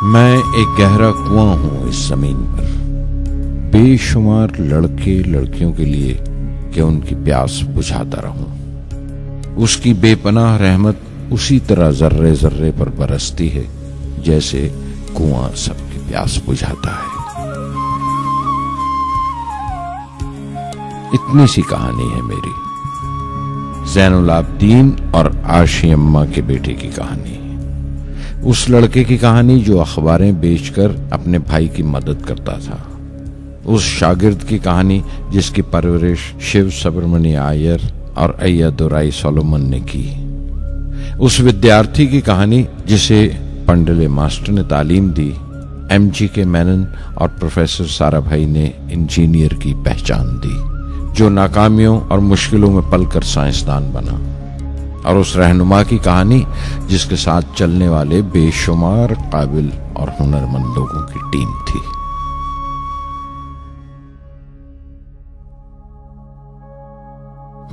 मैं एक गहरा कुआं हूं इस जमीन पर, बेशुमार लड़के लड़कियों के लिए कि उनकी प्यास बुझाता रहूं। उसकी बेपनाह रहमत उसी तरह जर्रे जर्रे पर बरसती है जैसे कुआं सबकी प्यास बुझाता है। इतनी सी कहानी है मेरी, ज़ैनुल आबदीन और आशी अम्मा के बेटे की कहानी। उस लड़के की कहानी जो अखबारें बेचकर अपने भाई की मदद करता था। उस शागिर्द की कहानी जिसकी परवरिश शिव सुब्रमण्य आयर और अय्यदुराई सोलोमन ने की। उस विद्यार्थी की कहानी जिसे पंडले मास्टर ने तालीम दी, MGK मेनन और प्रोफेसर साराभाई ने इंजीनियर की पहचान दी, जो नाकामियों और मुश्किलों में पलकर साइंसदान बना। और उस रहनुमा की कहानी जिसके साथ चलने वाले बेशुमार काबिल और हुनरमंद लोगों की टीम थी।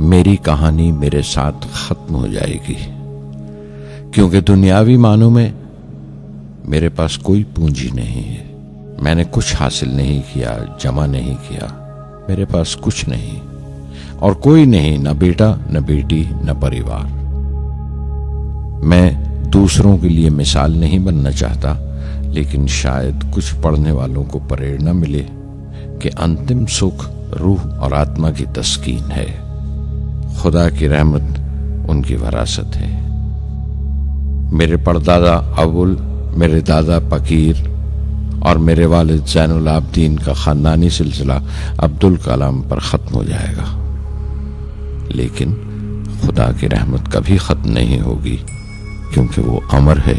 मेरी कहानी मेरे साथ खत्म हो जाएगी, क्योंकि दुनियावी मानों में मेरे पास कोई पूंजी नहीं है। मैंने कुछ हासिल नहीं किया, जमा नहीं किया। मेरे पास कुछ नहीं और कोई नहीं, न बेटा, न बेटी, न परिवार। मैं दूसरों के लिए मिसाल नहीं बनना चाहता, लेकिन शायद कुछ पढ़ने वालों को प्रेरणा मिले कि अंतिम सुख रूह और आत्मा की तस्कीन है। खुदा की रहमत उनकी वरासत है। मेरे परदादा अबुल, मेरे दादा फकीर और मेरे वालिद ज़ैनुल आबदीन का खानदानी सिलसिला अब्दुल कलाम पर खत्म हो जाएगा, लेकिन खुदा की रहमत कभी खत्म नहीं होगी, क्योंकि वो अमर है,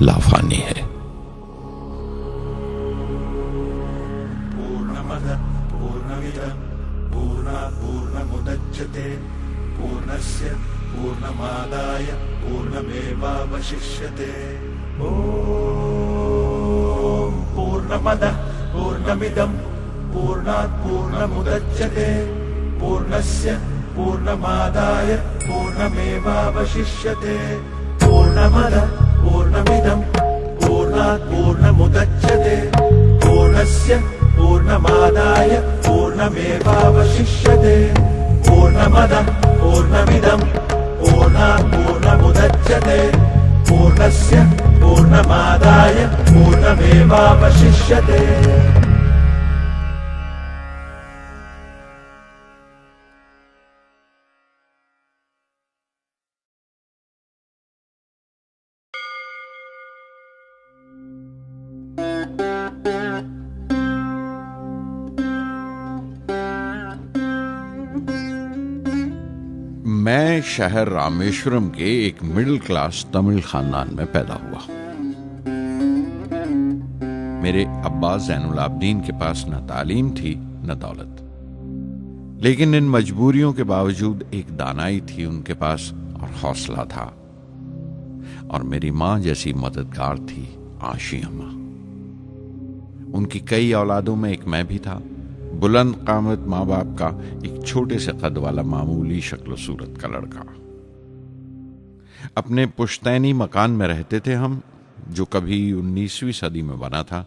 लाफानी है। पूर्णमदः पूर्णमिदं पूर्णात् पूर्णमुदच्यते पूर्णस्य पूर्णमादाय पूर्णमेवावशिष्यते। ॐ पूर्णमदः पूर्णमिदं पूर्णात् पूर्णमुदच्यते पूर्णस्य पूर्णमादाय पूर्णमेवावशिष्यते। पूर्णमदः पूर्णमिदं पूर्णात् पूर्णमुदच्यते पूर्णस्य पूर्णमादाय पूर्णमेवावशिष्यते। पूर्णमदः पूर्णमिदं पूर्णात् पूर्णमुदच्यते पूर्णस्य पूर्णमादाय पूर्णमेवावशिष्यते। मैं शहर रामेश्वरम के एक मिडिल क्लास तमिल खानदान में पैदा हुआ। मेरे अब्बा ज़ैनुल आबदीन के पास न तालीम थी न दौलत, लेकिन इन मजबूरियों के बावजूद एक दानाई थी उनके पास और हौसला था। और मेरी मां जैसी मददगार थी आशी अम्मा। उनकी कई औलादों में एक मैं भी था, बुलंद कामत माँ बाप का एक छोटे से कद वाला मामूली शक्ल सूरत का लड़का। अपने पुश्तैनी मकान में रहते थे हम, जो कभी 19वीं सदी में बना था।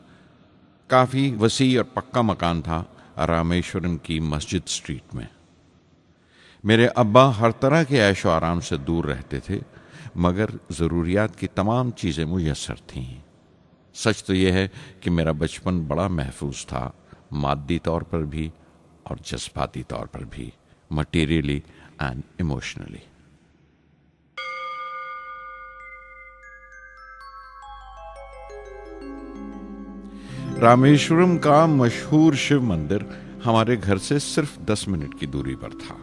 काफी वसी और पक्का मकान था रामेश्वरम की मस्जिद स्ट्रीट में। मेरे अब्बा हर तरह के ऐशो आराम से दूर रहते थे, मगर जरूरियात की तमाम चीजें मुयस्सर थीं। सच तो यह है कि मेरा बचपन बड़ा महफूज था, मादी तौर पर भी और जज्बाती तौर पर भी, मटीरियली एंड इमोशनली। रामेश्वरम का मशहूर शिव मंदिर हमारे घर से सिर्फ 10 मिनट की दूरी पर था।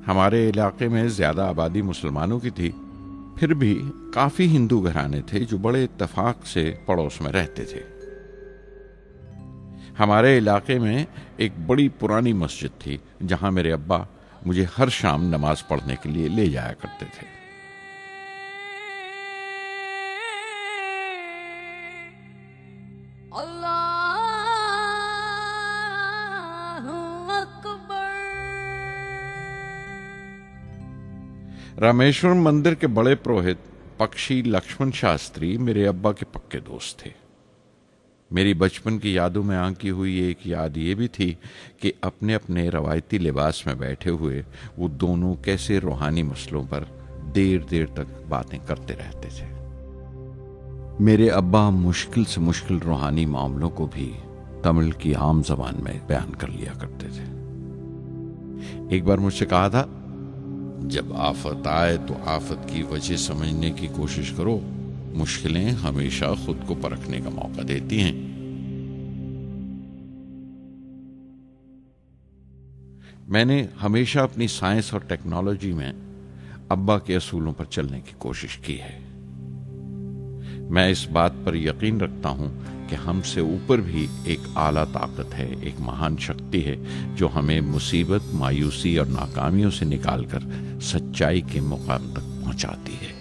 हमारे इलाके में ज्यादा आबादी मुसलमानों की थी, फिर भी काफी हिंदू घराने थे जो बड़े इत्तेफाक से पड़ोस में रहते थे। हमारे इलाके में एक बड़ी पुरानी मस्जिद थी, जहां मेरे अब्बा मुझे हर शाम नमाज पढ़ने के लिए ले जाया करते थे। रामेश्वरम मंदिर के बड़े पुरोहित पक्षी लक्ष्मण शास्त्री मेरे अब्बा के पक्के दोस्त थे। मेरी बचपन की यादों में आंकी हुई एक याद ये भी थी कि अपने अपने रवायती लिबास में बैठे हुए वो दोनों कैसे रूहानी मसलों पर देर देर तक बातें करते रहते थे। मेरे अब्बा मुश्किल से मुश्किल रूहानी मामलों को भी तमिल की आम जबान में बयान कर लिया करते थे। एक बार मुझसे कहा था, जब आफत आए तो आफत की वजह समझने की कोशिश करो, मुश्किलें हमेशा खुद को परखने का मौका देती हैं। मैंने हमेशा अपनी साइंस और टेक्नोलॉजी में अब्बा के असूलों पर चलने की कोशिश की है। मैं इस बात पर यकीन रखता हूं कि हमसे ऊपर भी एक आला ताकत है, एक महान शक्ति है जो हमें मुसीबत, मायूसी और नाकामियों से निकालकर सच्चाई के मुकाम तक पहुंचाती है।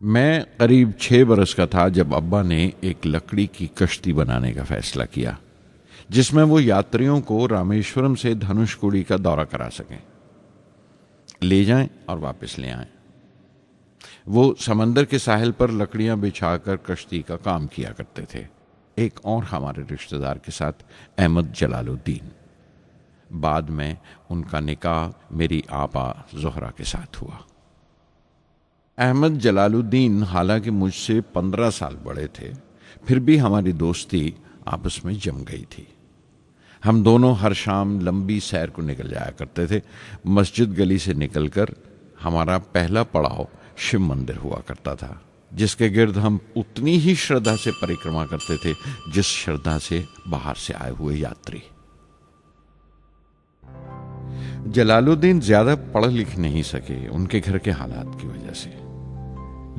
मैं करीब 6 बरस का था जब अब्बा ने एक लकड़ी की कश्ती बनाने का फैसला किया, जिसमें वो यात्रियों को रामेश्वरम से धनुषकोडी का दौरा करा सकें, ले जाएं और वापस ले आएं। वो समंदर के साहिल पर लकड़ियां बिछाकर कश्ती का काम किया करते थे। एक और हमारे रिश्तेदार के साथ, अहमद जलालुद्दीन। बाद में उनका निकाह मेरी आपा जोहरा के साथ हुआ। अहमद जलालुद्दीन हालांकि मुझसे 15 साल बड़े थे, फिर भी हमारी दोस्ती आपस में जम गई थी। हम दोनों हर शाम लंबी सैर को निकल जाया करते थे। मस्जिद गली से निकलकर हमारा पहला पड़ाव शिव मंदिर हुआ करता था, जिसके गिर्द हम उतनी ही श्रद्धा से परिक्रमा करते थे जिस श्रद्धा से बाहर से आए हुए यात्री। जलालुद्दीन ज्यादा पढ़ लिख नहीं सके उनके घर के हालात की वजह से,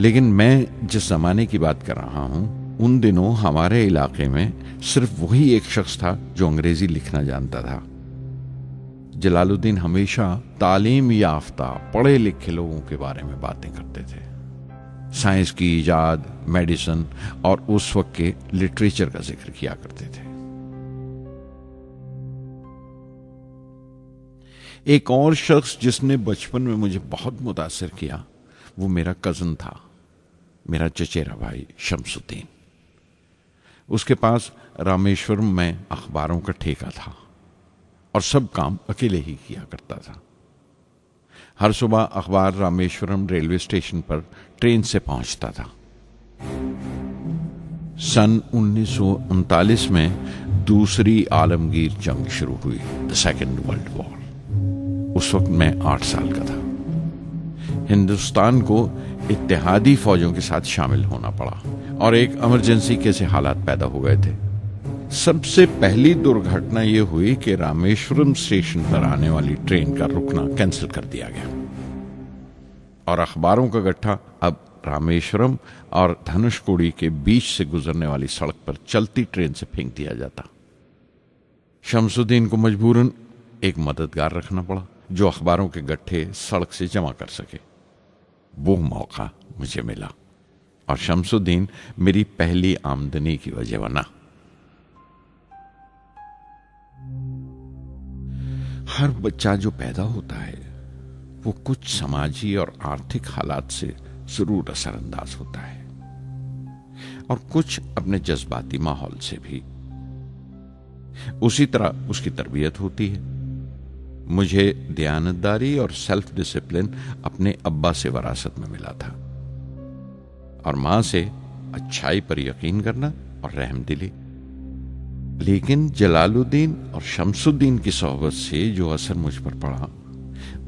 लेकिन मैं जिस जमाने की बात कर रहा हूं, उन दिनों हमारे इलाके में सिर्फ वही एक शख्स था जो अंग्रेजी लिखना जानता था। जलालुद्दीन हमेशा तालीम याफ्ता पढ़े लिखे लोगों के बारे में बातें करते थे, साइंस की इजाद, मेडिसिन और उस वक्त के लिटरेचर का जिक्र किया करते थे। एक और शख्स जिसने बचपन में मुझे बहुत मुतासिर किया वो मेरा कजन था, मेरा चचेरा भाई शमसुद्दीन। उसके पास रामेश्वरम में अखबारों का ठेका था और सब काम अकेले ही किया करता था। हर सुबह अखबार रामेश्वरम रेलवे स्टेशन पर ट्रेन से पहुंचता था। सन 1939 में दूसरी आलमगीर जंग शुरू हुई, द सेकेंड वर्ल्ड वॉर। उस वक्त मैं 8 साल का था। हिंदुस्तान को इत्तेहादी फौजों के साथ शामिल होना पड़ा और एक इमरजेंसी के से हालात पैदा हो गए थे। सबसे पहली दुर्घटना यह हुई कि रामेश्वरम स्टेशन पर आने वाली ट्रेन का रुकना कैंसिल कर दिया गया और अखबारों का गट्ठा अब रामेश्वरम और धनुषकोडी के बीच से गुजरने वाली सड़क पर चलती ट्रेन से फेंक दिया जाता। शमसुद्दीन को मजबूरन एक मददगार रखना पड़ा जो अखबारों के गट्ठे सड़क से जमा कर सके। वो मौका मुझे मिला और शमसुद्दीन मेरी पहली आमदनी की वजह बना। हर बच्चा जो पैदा होता है वो कुछ समाजी और आर्थिक हालात से जरूर असरअंदाज होता है और कुछ अपने जज्बाती माहौल से भी। उसी तरह उसकी तरबियत होती है। मुझे दयानतदारी और सेल्फ डिसिप्लिन अपने अब्बा से विरासत में मिला था और मां से अच्छाई पर यकीन करना और रहमदिली। लेकिन जलालुद्दीन और शमसुद्दीन की सोहबत से जो असर मुझ पर पड़ा,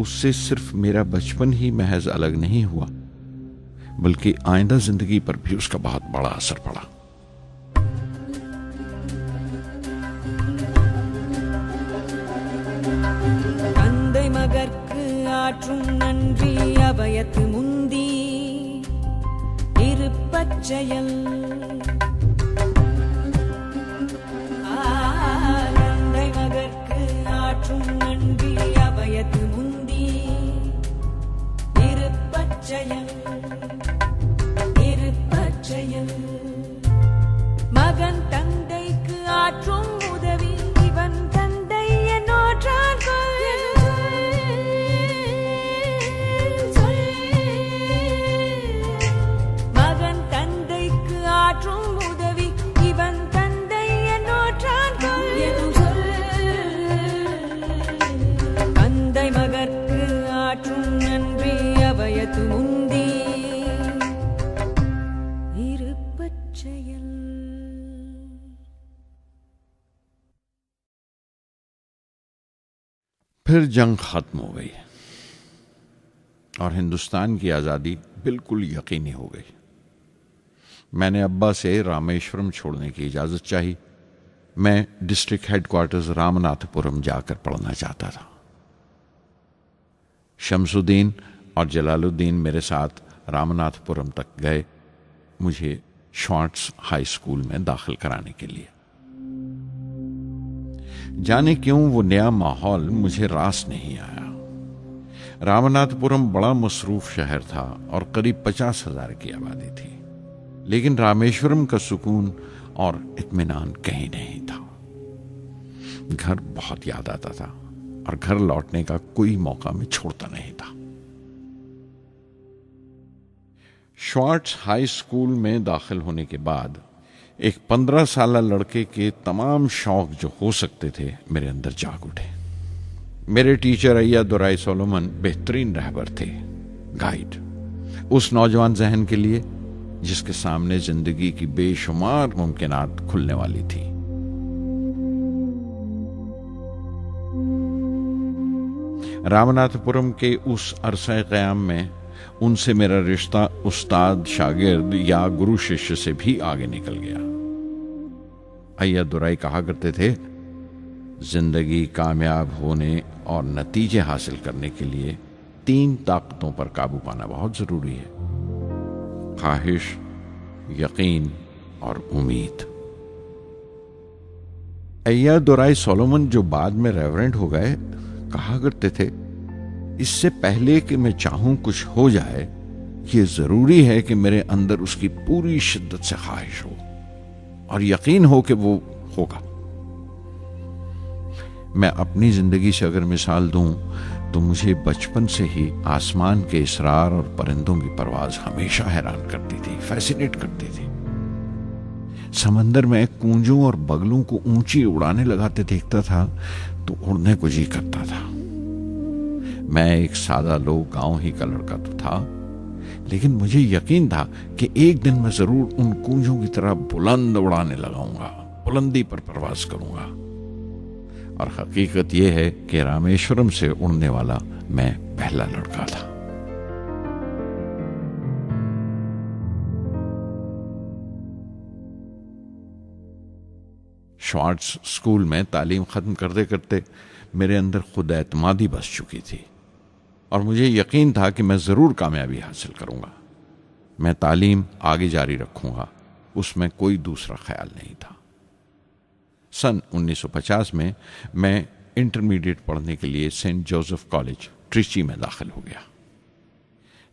उससे सिर्फ मेरा बचपन ही महज अलग नहीं हुआ, बल्कि आइंदा जिंदगी पर भी उसका बहुत बड़ा असर पड़ा। தந்தை மகற்கு ஆற்றும் நன்றி அபயத்து முந்தி இருப்பச்செயல் தந்தை மகற்கு ஆற்றும் நன்றி அபயத்து முந்தி இருப்பச்செயல் இருப்பச்செயல் மகன் தந்தைக்கு ஆற்றும் உதவி இவன் தந்தை என்னோற்றான் फिर जंग खत्म हो गई और हिंदुस्तान की आज़ादी बिल्कुल यकीनी हो गई। मैंने अब्बा से रामेश्वरम छोड़ने की इजाज़त चाही। मैं डिस्ट्रिक्ट हेडक्वार्टर्स रामनाथपुरम जाकर पढ़ना चाहता था। शमसुद्दीन और जलालुद्दीन मेरे साथ रामनाथपुरम तक गए मुझे शॉर्ट्स हाई स्कूल में दाखिल कराने के लिए। जाने क्यों वो नया माहौल मुझे रास नहीं आया। रामनाथपुरम बड़ा मसरूफ शहर था और करीब 50,000 की आबादी थी, लेकिन रामेश्वरम का सुकून और इत्मीनान कहीं नहीं था। घर बहुत याद आता था और घर लौटने का कोई मौका मैं छोड़ता नहीं था। शॉर्ट्स हाई स्कूल में दाखिल होने के बाद एक 15 साल लड़के के तमाम शौक जो हो सकते थे मेरे अंदर जाग उठे। मेरे टीचर अय्या दुराई सोलोमन बेहतरीन रहबर थे, गाइड, उस नौजवान जहन के लिए जिसके सामने जिंदगी की बेशुमार मुमकिनात खुलने वाली थी। रामनाथपुरम के उस अरसा क़याम में उनसे मेरा रिश्ता उस्ताद शागिर्द या गुरु शिष्य से भी आगे निकल गया। अय्या दुराई कहा करते थे, जिंदगी कामयाब होने और नतीजे हासिल करने के लिए 3 ताकतों पर काबू पाना बहुत जरूरी है: ख्वाहिश, यकीन और उम्मीद। अय्या दुराई सोलोमन, जो बाद में रेवरेंड हो गए, कहा करते थे, इससे पहले कि मैं चाहूं कुछ हो जाए, ये जरूरी है कि मेरे अंदर उसकी पूरी शिद्दत से ख्वाहिश हो और यकीन हो कि वो होगा। मैं अपनी जिंदगी से अगर मिसाल दूं तो मुझे बचपन से ही आसमान के इसरार और परिंदों की परवाज हमेशा हैरान करती थी, फैसिनेट करती थी। समंदर में कूंजों और बगलों को ऊंची उड़ाने लगाते देखता था तो उड़ने को जी करता था। मैं एक सादा लोग गांव ही का लड़का तो था, लेकिन मुझे यकीन था कि एक दिन मैं जरूर उन कूंजों की तरह बुलंद उड़ाने लगाऊंगा, बुलंदी पर परवाज करूंगा। और हकीकत यह है कि रामेश्वरम से उड़ने वाला मैं पहला लड़का था। शॉर्ट्स स्कूल में तालीम खत्म करते करते मेरे अंदर खुद एतमादी बस चुकी थी और मुझे यकीन था कि मैं जरूर कामयाबी हासिल करूंगा। मैं तालीम आगे जारी रखूंगा, उसमें कोई दूसरा ख्याल नहीं था। सन 1950 में मैं इंटरमीडिएट पढ़ने के लिए सेंट जोसेफ कॉलेज ट्रिची में दाखिल हो गया।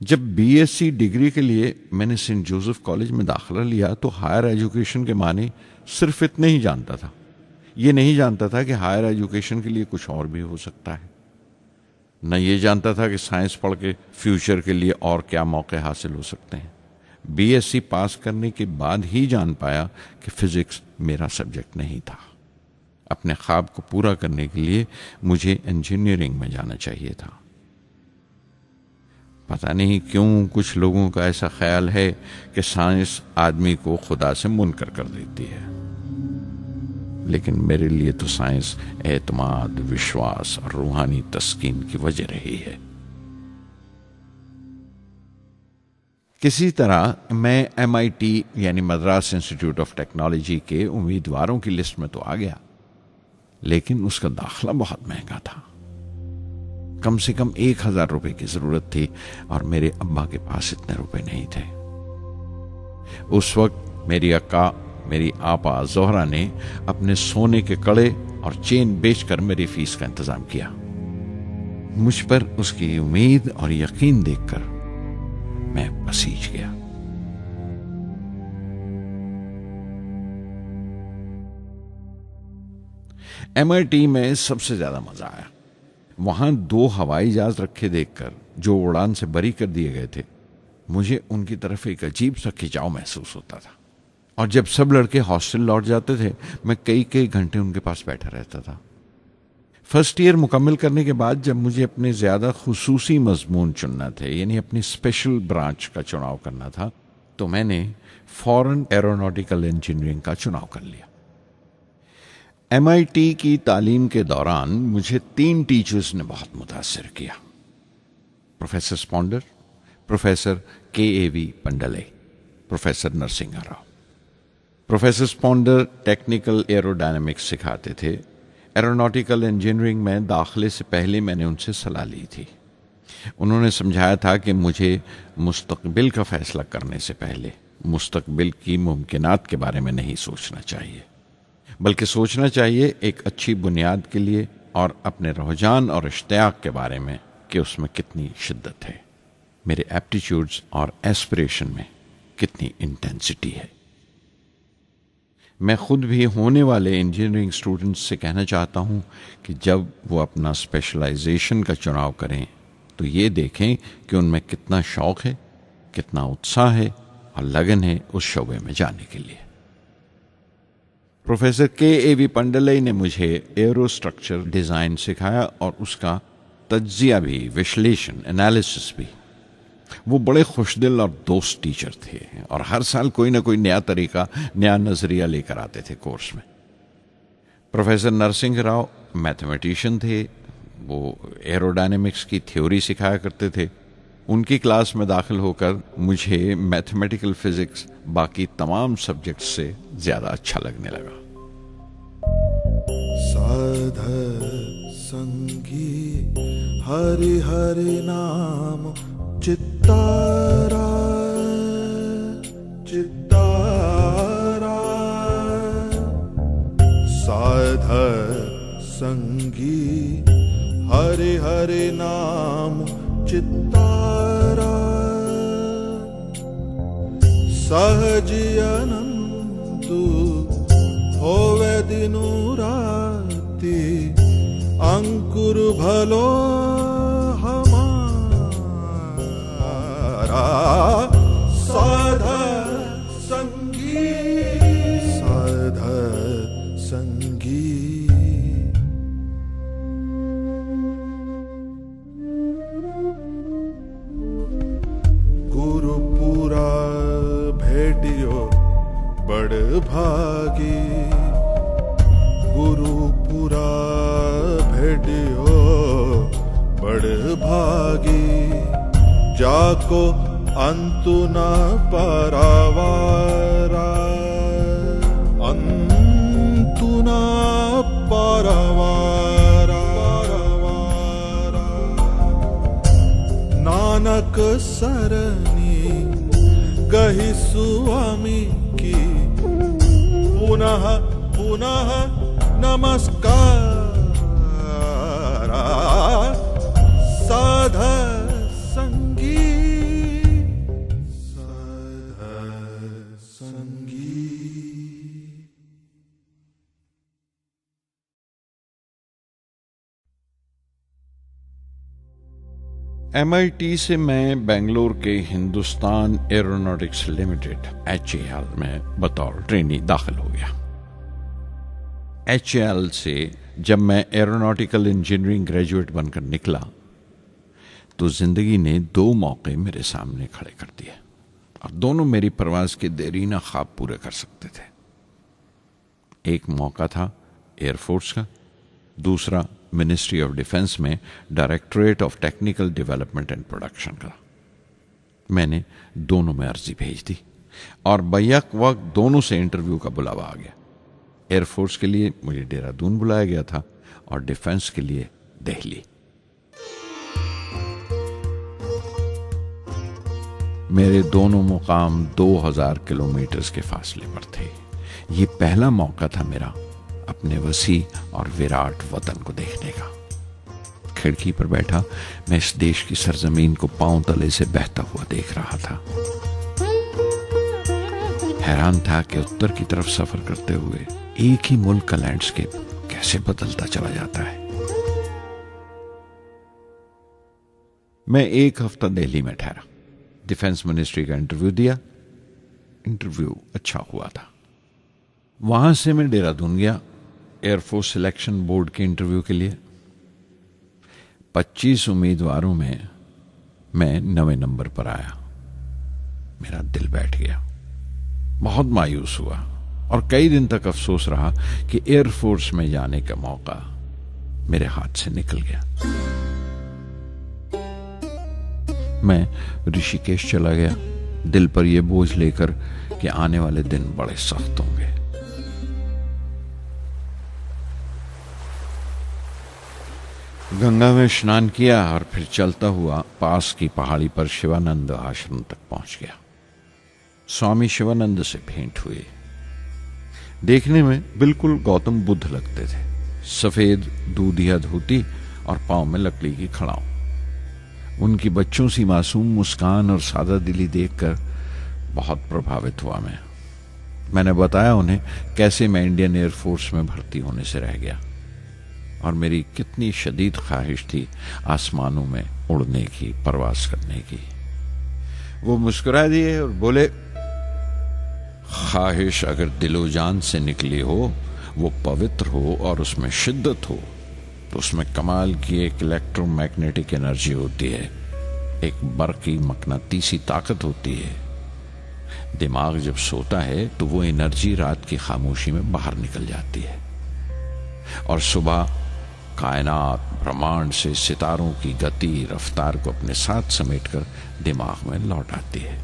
जब बीएससी डिग्री के लिए मैंने सेंट जोसेफ कॉलेज में दाखिला लिया तो हायर एजुकेशन के माने सिर्फ इतने ही जानता था। ये नहीं जानता था कि हायर एजुकेशन के लिए कुछ और भी हो सकता है। न ये जानता था कि साइंस पढ़ के फ्यूचर के लिए और क्या मौके हासिल हो सकते हैं। बीएससी पास करने के बाद ही जान पाया कि फिजिक्स मेरा सब्जेक्ट नहीं था। अपने ख्वाब को पूरा करने के लिए मुझे इंजीनियरिंग में जाना चाहिए था। पता नहीं क्यों कुछ लोगों का ऐसा ख्याल है कि साइंस आदमी को खुदा से मुनकर कर देती है, लेकिन मेरे लिए तो साइंस एतमाद, विश्वास और रूहानी तस्कीन की वजह रही है। किसी तरह मैं MIT यानी मद्रास इंस्टीट्यूट ऑफ टेक्नोलॉजी के उम्मीदवारों की लिस्ट में तो आ गया, लेकिन उसका दाखला बहुत महंगा था। कम से कम 1,000 रुपए की जरूरत थी और मेरे अब्बा के पास इतने रुपए नहीं थे। उस वक्त मेरी अक्का, मेरी आपा जोहरा ने अपने सोने के कड़े और चेन बेचकर मेरी फीस का इंतजाम किया। मुझ पर उसकी उम्मीद और यकीन देखकर मैं पसीज गया। MIT में सबसे ज्यादा मजा आया। वहां 2 हवाई जहाज रखे देखकर जो उड़ान से बरी कर दिए गए थे, मुझे उनकी तरफ एक अजीब सा खिंचाव महसूस होता था। और जब सब लड़के हॉस्टल लौट जाते थे, मैं कई कई घंटे उनके पास बैठा रहता था। फर्स्ट ईयर मुकम्मल करने के बाद जब मुझे अपने ज्यादा खुसूसी मजमून चुनना थे, यानी अपनी स्पेशल ब्रांच का चुनाव करना था, तो मैंने फॉरेन एरोनॉटिकल इंजीनियरिंग का चुनाव कर लिया। MIT की तालीम के दौरान मुझे 3 टीचर्स ने बहुत मुतासिर किया। प्रोफेसर स्पॉन्डर, professor KAV Pandalai, professor Narasimha Rao. Professor स्पॉन्डर टेक्निकल एरोडायनेमिक्स सिखाते थे। एरोनॉटिकल इंजीनियरिंग में दाखिले से पहले मैंने उनसे सलाह ली थी। उन्होंने समझाया था कि मुझे मुस्तकबिल का फैसला करने से पहले मुस्तकबिल की मुमकिनात के बारे में नहीं सोचना चाहिए, बल्कि सोचना चाहिए एक अच्छी बुनियाद के लिए और अपने रुझान और इश्तियाक के बारे में कि उसमें कितनी शिद्दत है, मेरे एप्टीट्यूड्स और एस्पिरेशन में कितनी इंटेंसिटी है। मैं खुद भी होने वाले इंजीनियरिंग स्टूडेंट्स से कहना चाहता हूं कि जब वो अपना स्पेशलाइजेशन का चुनाव करें तो ये देखें कि उनमें कितना शौक है, कितना उत्साह है और लगन है उस शोबे में जाने के लिए। प्रोफेसर KAV पंडले ने मुझे एरोस्ट्रक्चर डिज़ाइन सिखाया और उसका तज्जिया भी, विश्लेषण, एनालिसिस भी। वो बड़े खुशदिल और दोस्त टीचर थे और हर साल कोई ना कोई नया तरीका, नया नजरिया लेकर आते थे कोर्स में। प्रोफेसर नरसिंह राव मैथमेटिशियन थे। वो एरोडायनेमिक्स की थ्योरी सिखाया करते थे। उनकी क्लास में दाखिल होकर मुझे मैथमेटिकल फिजिक्स बाकी तमाम सब्जेक्ट्स से ज्यादा अच्छा लगने लगा। साध संगी हरि हरि नाम चित्तारा चित्तारा, साध संगी हरि हरि नाम चित्तारा, सहजी अनंतु होवे दिनु राति, अंकुर भलो साध संगी साध संगी। गुरुपुरा भेटियो बड़ भागी, गुरुपुरा भेटियो बड़ भागी, जाको अंतु न परवारा, अंतु न परवारा, नानक सरनी गहि स्वामी की, पुनः पुनः नमस्कार, साध संगी साध संगी। MIT से मैं बेंगलोर के हिंदुस्तान एरोनॉटिक्स लिमिटेड HAL में बतौर ट्रेनी दाखिल हो गया। HAL से जब मैं एरोनॉटिकल इंजीनियरिंग ग्रेजुएट बनकर निकला तो जिंदगी ने 2 मौके मेरे सामने खड़े कर दिए और दोनों मेरी परवाज के देरीना ख्वाब पूरे कर सकते थे। एक मौका था एयरफोर्स का, दूसरा मिनिस्ट्री ऑफ डिफेंस में directorate of technical development and production का। मैंने दोनों में अर्जी भेज दी और बैक वक्त दोनों से इंटरव्यू का बुलावा आ गया। एयरफोर्स के लिए मुझे देहरादून बुलाया गया था और डिफेंस के लिए दिल्ली। मेरे दोनों मुकाम 2000 किलोमीटर के फासले पर थे। ये पहला मौका था मेरा अपने वसी और विराट वतन को देखने का। खिड़की पर बैठा मैं इस देश की सरजमीन को पांव तले से बहता हुआ देख रहा था। हैरान था कि उत्तर की तरफ सफर करते हुए एक ही मुल्क का लैंडस्केप कैसे बदलता चला जाता है। मैं 1 हफ्ता दिल्ली में ठहरा, डिफेंस मिनिस्ट्री का इंटरव्यू दिया। इंटरव्यू अच्छा हुआ था। वहां से मैं देहरादून गया एयरफोर्स सिलेक्शन बोर्ड के इंटरव्यू के लिए। 25 उम्मीदवारों में मैं 9वें नंबर पर आया। मेरा दिल बैठ गया, बहुत मायूस हुआ। और कई दिन तक अफसोस रहा कि एयरफोर्स में जाने का मौका मेरे हाथ से निकल गया। मैं ऋषिकेश चला गया, दिल पर यह बोझ लेकर कि आने वाले दिन बड़े सख्त होंगे। गंगा में स्नान किया और फिर चलता हुआ पास की पहाड़ी पर शिवानंद आश्रम तक पहुंच गया। स्वामी शिवानंद से भेंट हुई। देखने में बिल्कुल गौतम बुद्ध लगते थे, सफेद दूधिया धोती और पांव में लकड़ी की खड़ाऊ। उनकी बच्चों सी मासूम मुस्कान और सादा दिली देखकर बहुत प्रभावित हुआ मैंने बताया उन्हें कैसे मैं इंडियन एयरफोर्स में भर्ती होने से रह गया और मेरी कितनी शदीद ख्वाहिश थी आसमानों में उड़ने की, परवास करने की। वो मुस्कुरा दिए और बोले, ख्वाहिश अगर दिलो जान से निकली हो, वो पवित्र हो और उसमें शिद्दत हो, तो उसमें कमाल की एक इलेक्ट्रोमैग्नेटिक एनर्जी होती है, एक बरकी मकनातीसी ताकत होती है। दिमाग जब सोता है तो वो एनर्जी रात की खामोशी में बाहर निकल जाती है और सुबह कायनात ब्रह्मांड से सितारों की गति रफ्तार को अपने साथ समेटकर दिमाग में लौट आती है।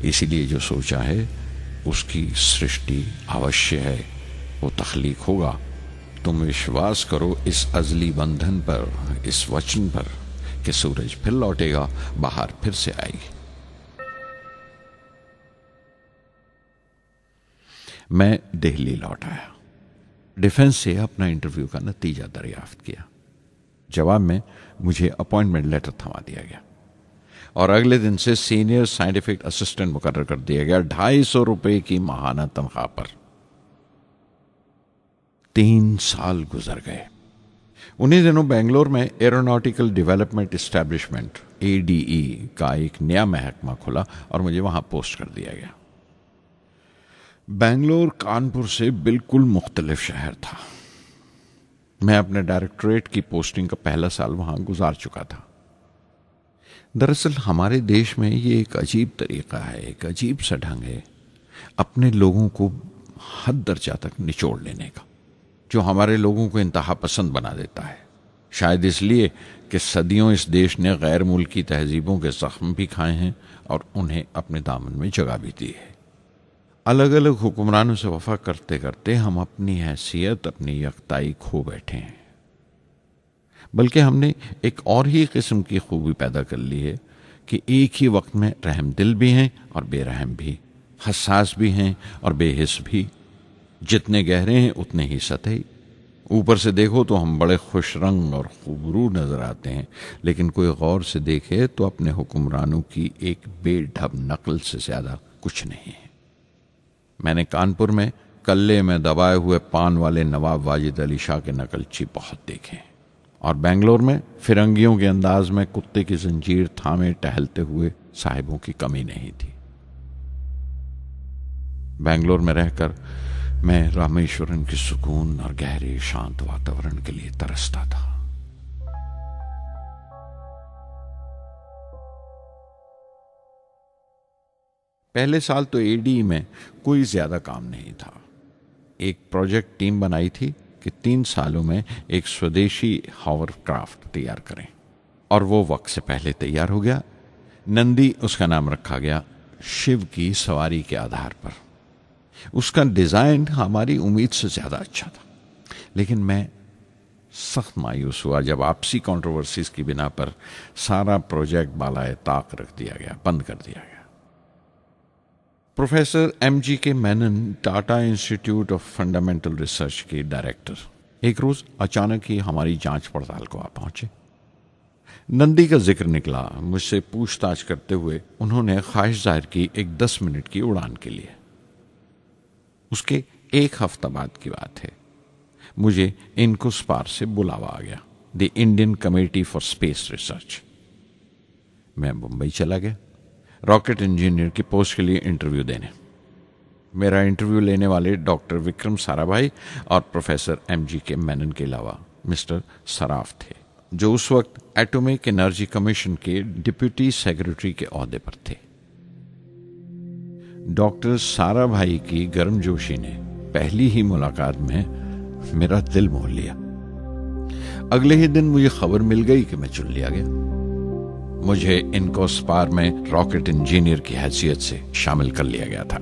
इसीलिए जो सोचा है उसकी सृष्टि अवश्य है, वो तख्लीक होगा। तुम विश्वास करो इस अजली बंधन पर, इस वचन पर कि सूरज फिर लौटेगा, बाहर फिर से आएगी। मैं दिल्ली लौट आया, डिफेंस से अपना इंटरव्यू का नतीजा दरियाफ्त किया। जवाब में मुझे अपॉइंटमेंट लेटर थमा दिया गया और अगले दिन से सीनियर साइंटिफिक असिस्टेंट मुकर्रर कर दिया गया 250 रुपए की माहाना तनख्वाह पर। 3 साल गुजर गए। उन्हीं दिनों बेंगलोर में एरोनॉटिकल डेवलपमेंट एस्टेब्लिशमेंट ADE का एक नया महकमा खुला और मुझे वहां पोस्ट कर दिया गया। बेंगलोर कानपुर से बिल्कुल मुख्तलिफ शहर था। मैं अपने डायरेक्टोरेट की पोस्टिंग का पहला साल वहां गुजार चुका था। दरअसल हमारे देश में ये एक अजीब तरीका है, एक अजीब सा ढंग है अपने लोगों को हद दर्जा तक निचोड़ लेने का, जो हमारे लोगों को इंतहा पसंद बना देता है। शायद इसलिए कि सदियों इस देश ने गैर मुल्की तहजीबों के जख्म भी खाए हैं और उन्हें अपने दामन में जगह भी दी है। अलग अलग हुक्मरानों से वफा करते करते हम अपनी हैसियत, अपनी यकताई खो बैठे हैं। बल्कि हमने एक और ही किस्म की खूबी पैदा कर ली है कि एक ही वक्त में रहम दिल भी हैं और बेरहम भी, हसास भी हैं और बेहिस भी। जितने गहरे हैं उतने ही सतही। ऊपर से देखो तो हम बड़े खुश रंग और खूबरू नजर आते हैं, लेकिन कोई गौर से देखे तो अपने हुक्मरानों की एक बेढब नकल से ज्यादा कुछ नहीं है। मैंने कानपुर में कल्ले में दबाए हुए पान वाले नवाब वाजिद अली शाह के नकलची बहुत देखे और बेंगलोर में फिरंगियों के अंदाज में कुत्ते की जंजीर थामे टहलते हुए साहिबों की कमी नहीं थी। बेंगलोर में रहकर मैं रामेश्वरम के सुकून और गहरे शांत वातावरण के लिए तरसता था। पहले साल तो ADE में कोई ज्यादा काम नहीं था। एक प्रोजेक्ट टीम बनाई थी कि 3 सालों में एक स्वदेशी हॉवरक्राफ्ट तैयार करें और वो वक्त से पहले तैयार हो गया। नंदी उसका नाम रखा गया, शिव की सवारी के आधार पर। उसका डिजाइन हमारी उम्मीद से ज्यादा अच्छा था, लेकिन मैं सख्त मायूस हुआ जब आपसी कंट्रोवर्सीज की बिना पर सारा प्रोजेक्ट बालाए ताक रख दिया गया, बंद कर दिया गया। Professor MGK Menon, Tata institute of fundamental research के डायरेक्टर, एक रोज अचानक ही हमारी जांच पड़ताल को आ पहुंचे। नंदी का जिक्र निकला। मुझसे पूछताछ करते हुए उन्होंने ख्वाहिश जाहिर की एक 10 मिनट की उड़ान के लिए। उसके 1 हफ्ता बाद की बात है, मुझे इनकुस्पार से बुलावा आ गया, the Indian committee for space research. मैं मुंबई चला गया रॉकेट इंजीनियर की पोस्ट के लिए इंटरव्यू देने। मेरा इंटरव्यू लेने वाले डॉक्टर विक्रम साराभाई और प्रोफेसर MGK मेनन के अलावा मिस्टर सराफ थे, जो उस वक्त एटॉमिक एनर्जी कमीशन के डिप्यूटी सेक्रेटरी के ओहदे पर थे। डॉक्टर साराभाई की गर्मजोशी ने पहली ही मुलाकात में मेरा दिल मोह लिया। अगले ही दिन मुझे खबर मिल गई कि मैं चुन लिया गया। मुझे इनकोस्पार में रॉकेट इंजीनियर की हैसियत से शामिल कर लिया गया था।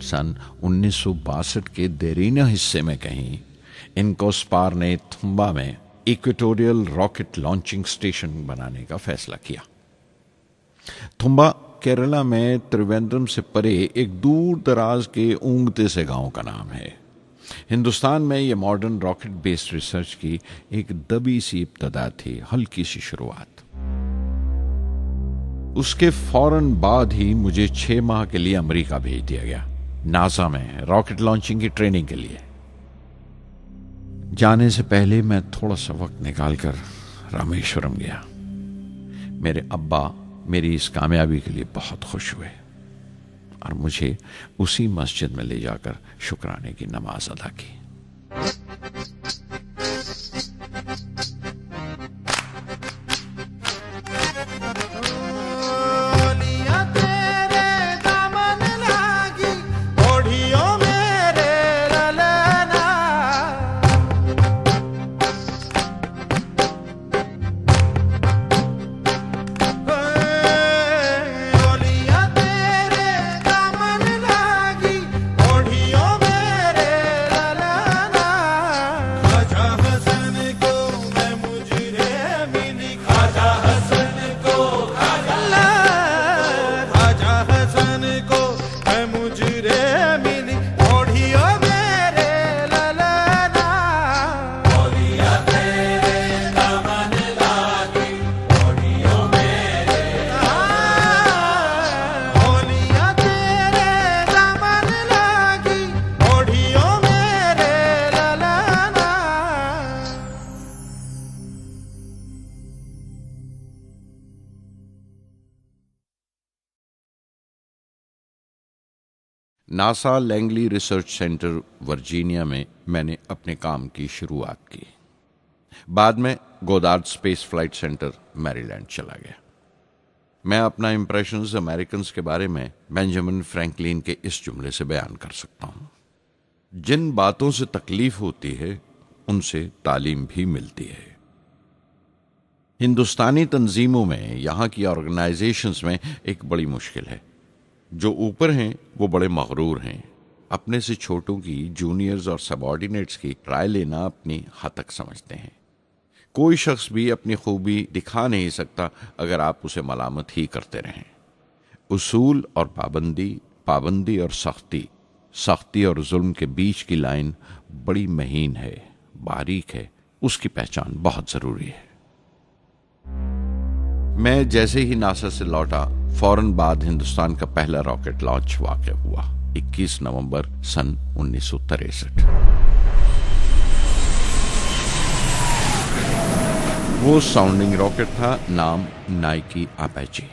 सन 1962 के देरीना हिस्से में कहीं इनकोस्पार ने थुम्बा में इक्वेटोरियल रॉकेट लॉन्चिंग स्टेशन बनाने का फैसला किया। थुम्बा केरला में त्रिवेंद्रम से परे एक दूर दराज के ऊंगते से गांव का नाम है। हिंदुस्तान में यह मॉडर्न रॉकेट बेस्ड रिसर्च की एक दबी सी इब्तदा थी, हल्की सी शुरुआत। उसके फौरन बाद ही मुझे 6 माह के लिए अमेरिका भेज दिया गया, नासा में रॉकेट लॉन्चिंग की ट्रेनिंग के लिए। जाने से पहले मैं थोड़ा सा वक्त निकालकर रामेश्वरम गया। मेरे अब्बा मेरी इस कामयाबी के लिए बहुत खुश हुए और मुझे उसी मस्जिद में ले जाकर शुक्राने की नमाज अदा की। NASA Langley research centre Virginia में मैंने अपने काम की शुरुआत की। बाद में Goddard space flight centre Maryland चला गया। मैं अपना इंप्रेशंस अमेरिकन्स के बारे में बेंजामिन फ्रैंकलिन के इस जुमले से बयान कर सकता हूं, जिन बातों से तकलीफ होती है उनसे तालीम भी मिलती है। हिंदुस्तानी तंजीमों में, यहां की ऑर्गेनाइजेशंस में एक बड़ी मुश्किल है। जो ऊपर हैं वो बड़े मगरूर हैं। अपने से छोटों की, जूनियर्स और सबऑर्डिनेट्स की राय लेना अपनी हतक समझते हैं। कोई शख्स भी अपनी खूबी दिखा नहीं सकता अगर आप उसे मलामत ही करते रहें। उसूल और पाबंदी, पाबंदी और सख्ती, सख्ती और जुल्म के बीच की लाइन बड़ी महीन है, बारीक है। उसकी पहचान बहुत जरूरी है। मैं जैसे ही नासा से लौटा, फौरन बाद हिंदुस्तान का पहला रॉकेट लॉन्च वाक़ हुआ 21 नवंबर सन 1963। वो साउंडिंग रॉकेट था, नाम नाइकी अपाचे।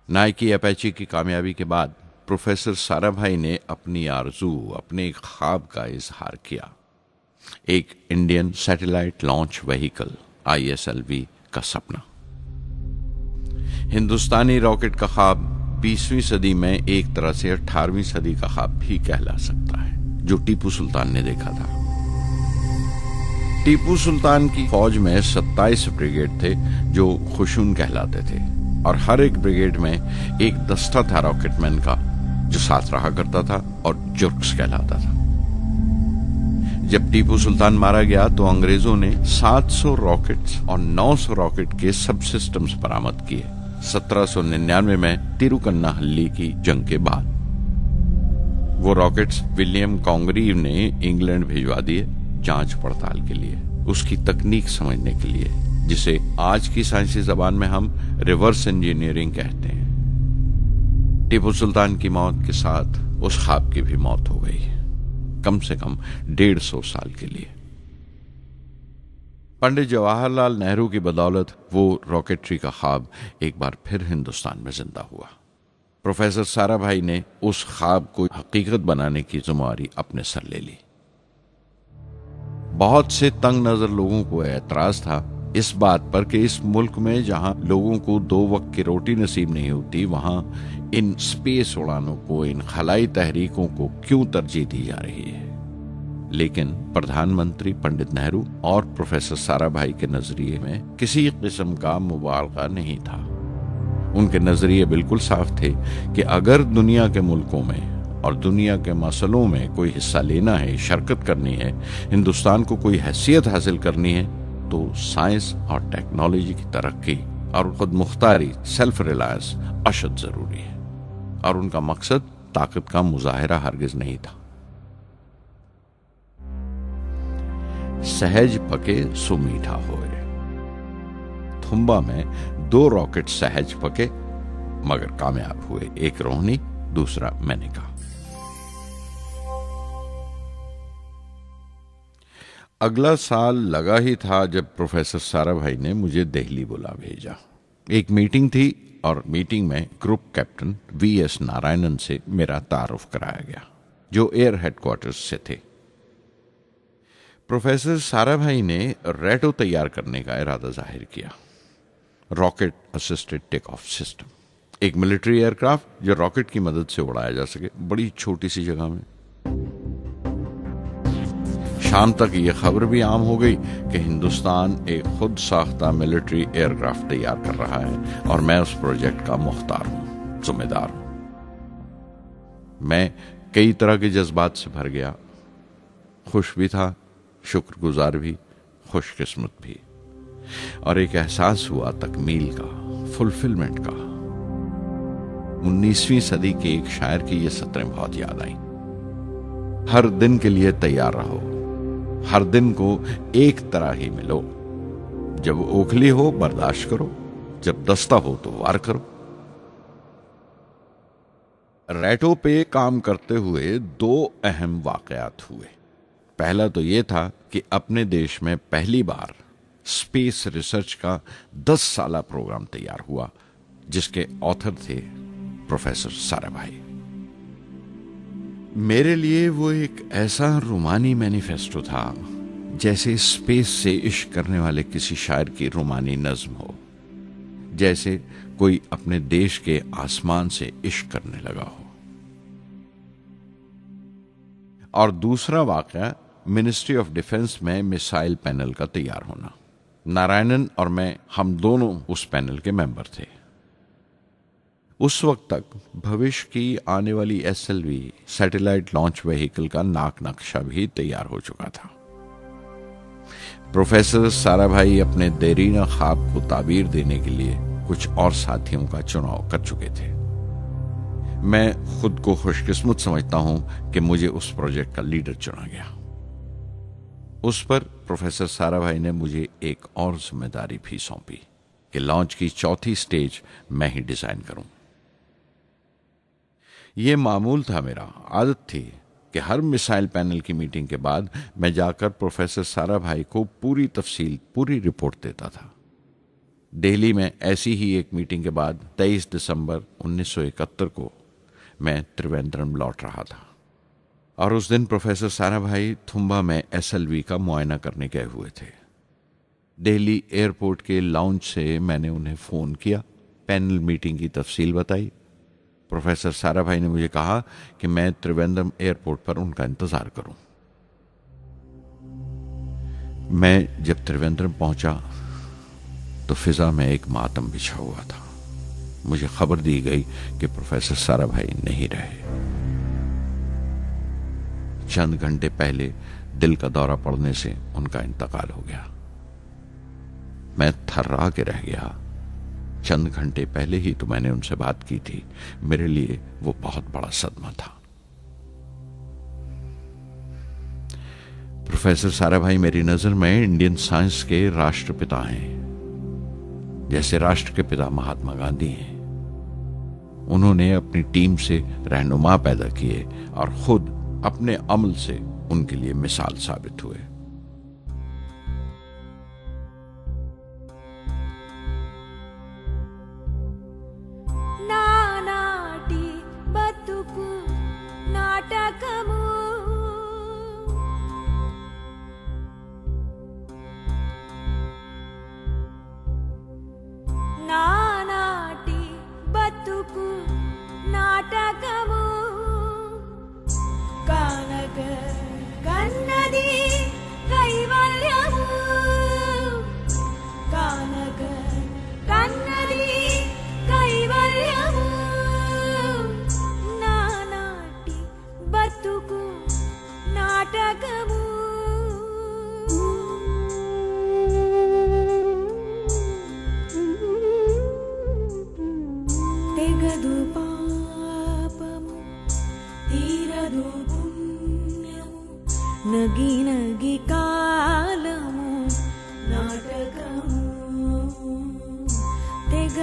नाइकी अपाचे की कामयाबी के बाद प्रोफेसर साराभाई ने अपनी आरजू, अपने एक ख्वाब का इजहार किया। एक Indian satellite launch vehicle ISLV का सपना। हिंदुस्तानी रॉकेट का ख्वाब 20वीं सदी में एक तरह से 18वीं सदी का ख्वाब भी कहला सकता है, जो टीपू सुल्तान ने देखा था। टीपू सुल्तान की फौज में 27 ब्रिगेड थे जो खुशून कहलाते थे, और हर एक ब्रिगेड में एक दस्ता था रॉकेटमैन का जो साथ रहा करता था और जुर्क्स कहलाता था। जब टीपू सुल्तान मारा गया तो अंग्रेजों ने 700 रॉकेट्स और 900 रॉकेट के सब सिस्टम्स बरामद किए 1799 में तिरुकन्नाहल्ली की जंग के बाद। वो रॉकेट्स विलियम कॉन्गरीव ने इंग्लैंड भिजवा दिए जांच पड़ताल के लिए, उसकी तकनीक समझने के लिए, जिसे आज की साइंसी जबान में हम रिवर्स इंजीनियरिंग कहते हैं। टीपू सुल्तान की मौत के साथ उस ख्वाब की भी मौत हो गई, कम से कम 150 साल के लिए। पंडित जवाहरलाल नेहरू की बदौलत वो रॉकेटरी का ख्वाब एक बार फिर हिंदुस्तान में जिंदा हुआ। प्रोफेसर साराभाई ने उस ख्वाब को हकीकत बनाने की जिम्मेदारी अपने सर ले ली। बहुत से तंग नजर लोगों को एतराज था इस बात पर कि इस मुल्क में जहां लोगों को 2 वक्त की रोटी नसीब नहीं होती, वहां इन स्पेस उड़ानों को, इन खलाई तहरीकों को क्यों तरजीह दी जा रही है। लेकिन प्रधानमंत्री पंडित नेहरू और प्रोफेसर साराभाई के नजरिए में किसी किस्म का मुबालगा नहीं था। उनके नजरिए बिल्कुल साफ थे कि अगर दुनिया के मुल्कों में और दुनिया के मसलों में कोई हिस्सा लेना है, शिरकत करनी है, हिंदुस्तान को कोई हैसियत हासिल करनी है, तो साइंस और टेक्नोलॉजी की तरक्की और खुद मुख्तारी, सेल्फ रिलायंस अशद जरूरी है। और उनका मकसद ताकत का मुजाहिरा हरगिज नहीं था। सहज पके सुमीठा होए। थुम्बा में 2 रॉकेट सहज पके मगर कामयाब हुए, एक रोहिणी, दूसरा मेनका। अगला साल लगा ही था जब प्रोफेसर साराभाई ने मुझे दिल्ली बुला भेजा। एक मीटिंग थी और मीटिंग में ग्रुप कैप्टन वीएस नारायणन से मेरा तारुफ कराया गया, जो एयर हेडक्वार्टर्स से थे। प्रोफेसर साराभाई ने रेटो तैयार करने का इरादा जाहिर किया, rocket assisted take off system, एक मिलिट्री एयरक्राफ्ट जो रॉकेट की मदद से उड़ाया जा सके, बड़ी छोटी सी जगह में। शाम तक यह खबर भी आम हो गई कि हिंदुस्तान एक खुद साख्ता मिलिट्री एयरक्राफ्ट तैयार कर रहा है और मैं उस प्रोजेक्ट का मुख्तार हूं, जिम्मेदार हूं। मैं कई तरह के जज्बात से भर गया, खुश भी था, शुक्रगुजार भी, खुशकिस्मत भी, और एक एहसास हुआ तकमील का, फुलफिलमेंट का। 19वीं सदी के एक शायर की ये सतरें बहुत याद आई। हर दिन के लिए तैयार रहो, हर दिन को एक तरह ही मिलो। जब ओखली हो बर्दाश्त करो, जब दस्ता हो तो वार करो। रेटो पे काम करते हुए 2 अहम वाकयात हुए। पहला तो यह था कि अपने देश में पहली बार स्पेस रिसर्च का 10 साला प्रोग्राम तैयार हुआ, जिसके ऑथर थे प्रोफेसर साराभाई। मेरे लिए वो एक ऐसा रोमानी मैनिफेस्टो था जैसे स्पेस से इश्क करने वाले किसी शायर की रोमानी नज्म हो, जैसे कोई अपने देश के आसमान से इश्क करने लगा हो। और दूसरा वाकया मिनिस्ट्री ऑफ डिफेंस में मिसाइल पैनल का तैयार होना। नारायणन और मैं, हम दोनों उस पैनल के मेंबर थे। उस वक्त तक भविष्य की आने वाली SLV सैटेलाइट लॉन्च व्हीकल का नाक नक्शा भी तैयार हो चुका था। प्रोफेसर साराभाई अपने देरीना ख्वाब को ताबीर देने के लिए कुछ और साथियों का चुनाव कर चुके थे। मैं खुद को खुशकिस्मत समझता हूं कि मुझे उस प्रोजेक्ट का लीडर चुना गया। उस पर प्रोफेसर साराभाई ने मुझे एक और जिम्मेदारी भी सौंपी कि लॉन्च की 4थी स्टेज मैं ही डिजाइन करूं। यह मामूल था, मेरा आदत थी कि हर मिसाइल पैनल की मीटिंग के बाद मैं जाकर प्रोफेसर साराभाई को पूरी तफसील, पूरी रिपोर्ट देता था। दिल्ली में ऐसी ही एक मीटिंग के बाद 23 दिसंबर 1971 को मैं त्रिवेंद्रम लौट रहा था और उस दिन प्रोफेसर साराभाई थुम्बा में SLV का मुआयना करने गए हुए थे। दिल्ली एयरपोर्ट के लाउंज से मैंने उन्हें फोन किया, पैनल मीटिंग की तफसील बताई। प्रोफेसर साराभाई ने मुझे कहा कि मैं त्रिवेंद्रम एयरपोर्ट पर उनका इंतजार करूं। मैं जब त्रिवेंद्रम पहुंचा तो फिजा में एक मातम बिछा हुआ था। मुझे खबर दी गई कि प्रोफेसर साराभाई नहीं रहे। चंद घंटे पहले दिल का दौरा पड़ने से उनका इंतकाल हो गया। मैं थर्रा के रह गया। चंद घंटे पहले ही तो मैंने उनसे बात की थी। मेरे लिए वो बहुत बड़ा सदमा था। प्रोफेसर साराभाई मेरी नजर में इंडियन साइंस के राष्ट्रपिता हैं, जैसे राष्ट्र के पिता महात्मा गांधी हैं। उन्होंने अपनी टीम से रहनुमा पैदा किए और खुद अपने अमल से उनके लिए मिसाल साबित हुए। నానాటి బతుకు నాటకము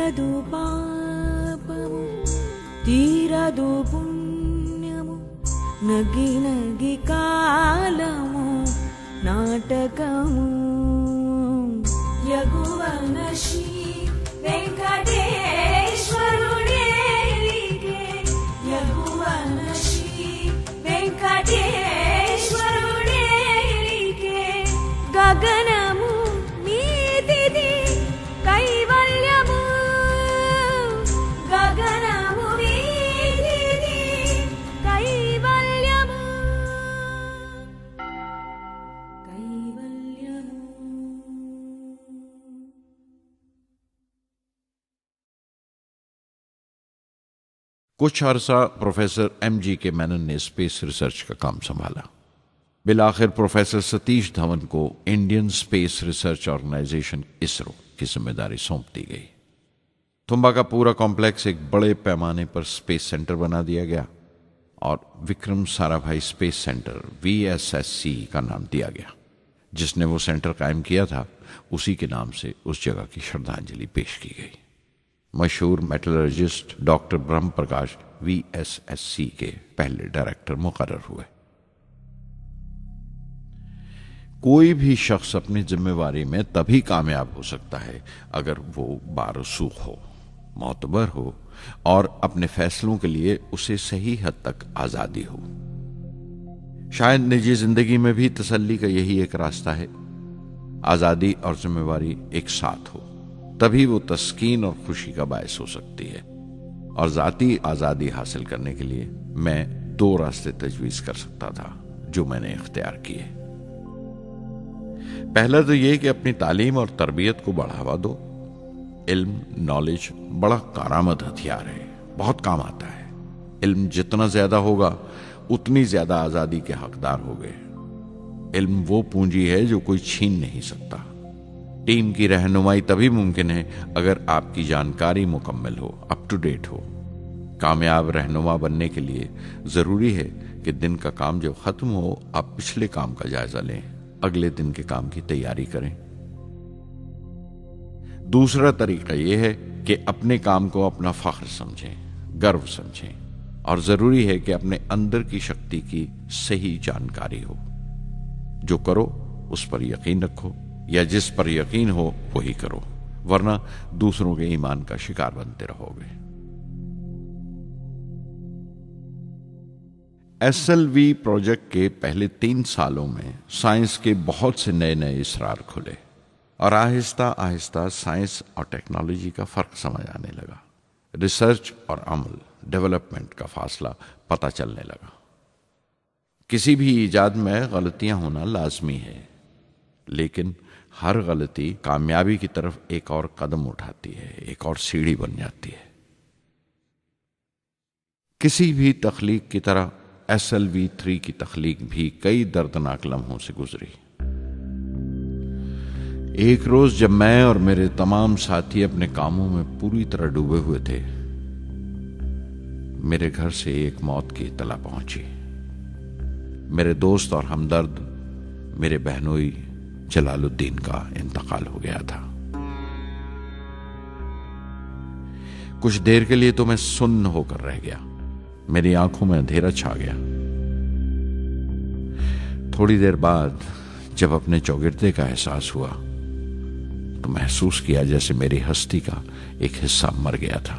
తీరదు పాపము తీరదు పుణ్యము నగి నగి కాలము నాటకము యగువన శ్రీ వెంకటేశ్వరుడేలికే యగువన శ్రీ వెంకటేశ్వరుడేలికే గగనము మీదిది కైవల్యము గగనము మీదిది కైవల్యము కైవల్యము. कुछ अरसा प्रोफेसर एमजी के मेनन ने स्पेस रिसर्च का काम संभाला। बिलाखिर प्रोफेसर सतीश धवन को Indian space research organisation ISRO की जिम्मेदारी सौंप दी गई। तुम्बा का पूरा कॉम्प्लेक्स एक बड़े पैमाने पर स्पेस सेंटर बना दिया गया और Vikram Sarabhai space centre VSSC का नाम दिया गया। जिसने वो सेंटर कायम किया था उसी के नाम से उस जगह की श्रद्धांजलि पेश की गई। मशहूर मेटलर्जिस्ट डॉक्टर ब्रह्म प्रकाश VSSC के पहले डायरेक्टर मुकर्रर हुए। कोई भी शख्स अपनी जिम्मेवारी में तभी कामयाब हो सकता है अगर वो बारसूख हो, मोतबर हो और अपने फैसलों के लिए उसे सही हद तक आजादी हो। शायद निजी जिंदगी में भी तसल्ली का यही एक रास्ता है। आजादी और जिम्मेवारी एक साथ हो, तभी वो तस्कीन और खुशी का बायस हो सकती है। और जाती आजादी हासिल करने के लिए मैं 2 रास्ते तजवीज कर सकता था जो मैंने इख्तियार किए। पहला तो ये कि अपनी तालीम और तरबियत को बढ़ावा दो। इल्म, नॉलेज बड़ा कारआमद हथियार है, बहुत काम आता है। इल्म जितना ज्यादा होगा उतनी ज्यादा आजादी के हकदार होगे। इल्म वो पूंजी है जो कोई छीन नहीं सकता। टीम की रहनुमाई तभी मुमकिन है अगर आपकी जानकारी मुकम्मल हो, अप टू डेट हो। कामयाब रहनुमा बनने के लिए जरूरी है कि दिन का काम जब खत्म हो आप पिछले काम का जायजा लें, अगले दिन के काम की तैयारी करें। दूसरा तरीका यह है कि अपने काम को अपना फख्र समझें, गर्व समझें और जरूरी है कि अपने अंदर की शक्ति की सही जानकारी हो। जो करो उस पर यकीन रखो या जिस पर यकीन हो वही करो, वरना दूसरों के ईमान का शिकार बनते रहोगे। SLV प्रोजेक्ट के पहले 3 सालों में साइंस के बहुत से नए नए इसरार खुले और आहिस्ता आहिस्ता साइंस और टेक्नोलॉजी का फर्क समझ आने लगा। रिसर्च और अमल, डेवलपमेंट का फासला पता चलने लगा। किसी भी ईजाद में गलतियां होना लाजमी है, लेकिन हर गलती कामयाबी की तरफ एक और कदम उठाती है, एक और सीढ़ी बन जाती है। किसी भी तख्लीक की तरह SLV-3 की तख्लीक भी कई दर्दनाक लम्हों से गुजरी। एक रोज जब मैं और मेरे तमाम साथी अपने कामों में पूरी तरह डूबे हुए थे, मेरे घर से एक मौत की इत्तला पहुंची। मेरे दोस्त और हमदर्द मेरे बहनोई जलालुद्दीन का इंतकाल हो गया था। कुछ देर के लिए तो मैं सुन्न होकर रह गया। मेरी आंखों में अंधेरा छा गया। थोड़ी देर बाद जब अपने चौगिरदे का एहसास हुआ तो महसूस किया जैसे मेरी हस्ती का एक हिस्सा मर गया था।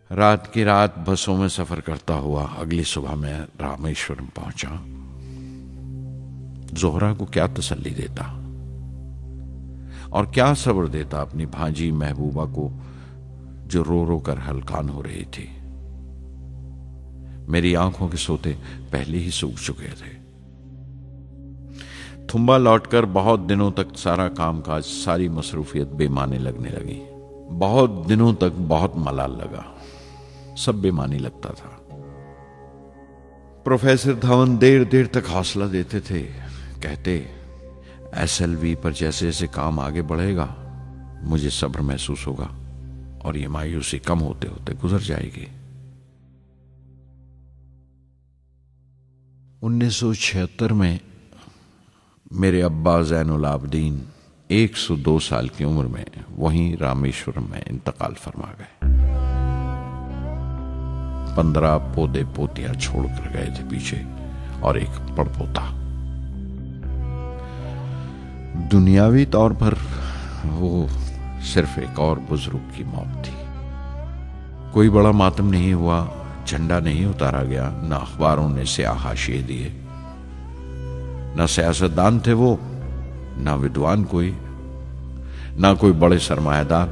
रात की रात बसों में सफर करता हुआ अगली सुबह मैं रामेश्वरम पहुंचा। जोहरा को क्या तसल्ली देता और क्या सब्र देता अपनी भांजी महबूबा को जो रो रो कर हलकान हो रही थी। मेरी आंखों के सोते पहले ही सूख चुके थे। थुम्बा लौटकर बहुत दिनों तक सारा कामकाज, सारी मसरूफियत बेमानी लगने लगी। बहुत दिनों तक बहुत मलाल लगा, सब बेमानी लगता था। प्रोफेसर धवन देर देर तक हौसला देते थे। कहते SLV पर जैसे जैसे काम आगे बढ़ेगा मुझे सब्र महसूस होगा और ये मायूसी कम होते होते गुजर जाएगी। 1976 में मेरे अब्बा ज़ैनुल आबदीन 102 साल की उम्र में वहीं रामेश्वरम में इंतकाल फरमा गए। 15 पोते पोतियां छोड़कर गए थे पीछे और एक पड़पोता। दुनियावी तौर पर वो सिर्फ एक और बुजुर्ग की मौत थी। कोई बड़ा मातम नहीं हुआ, झंडा नहीं उतारा गया, न अखबारों ने स्याह हाशिए दिए, न सियासतदान थे वो, न विद्वान कोई, न कोई बड़े सरमायादार।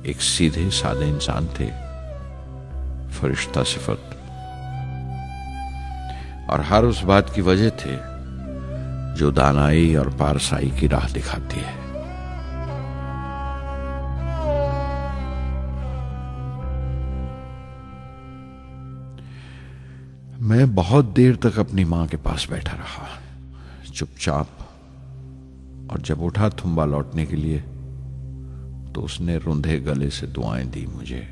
एक सीधे सादे इंसान थे, फरिश्ता सिफत, और हर उस बात की वजह थे जो दानाई और पारसाई की राह दिखाती है। मैं बहुत देर तक अपनी मां के पास बैठा रहा, चुपचाप, और जब उठा थुम्बा लौटने के लिए तो उसने रुंधे गले से दुआएं दी मुझे।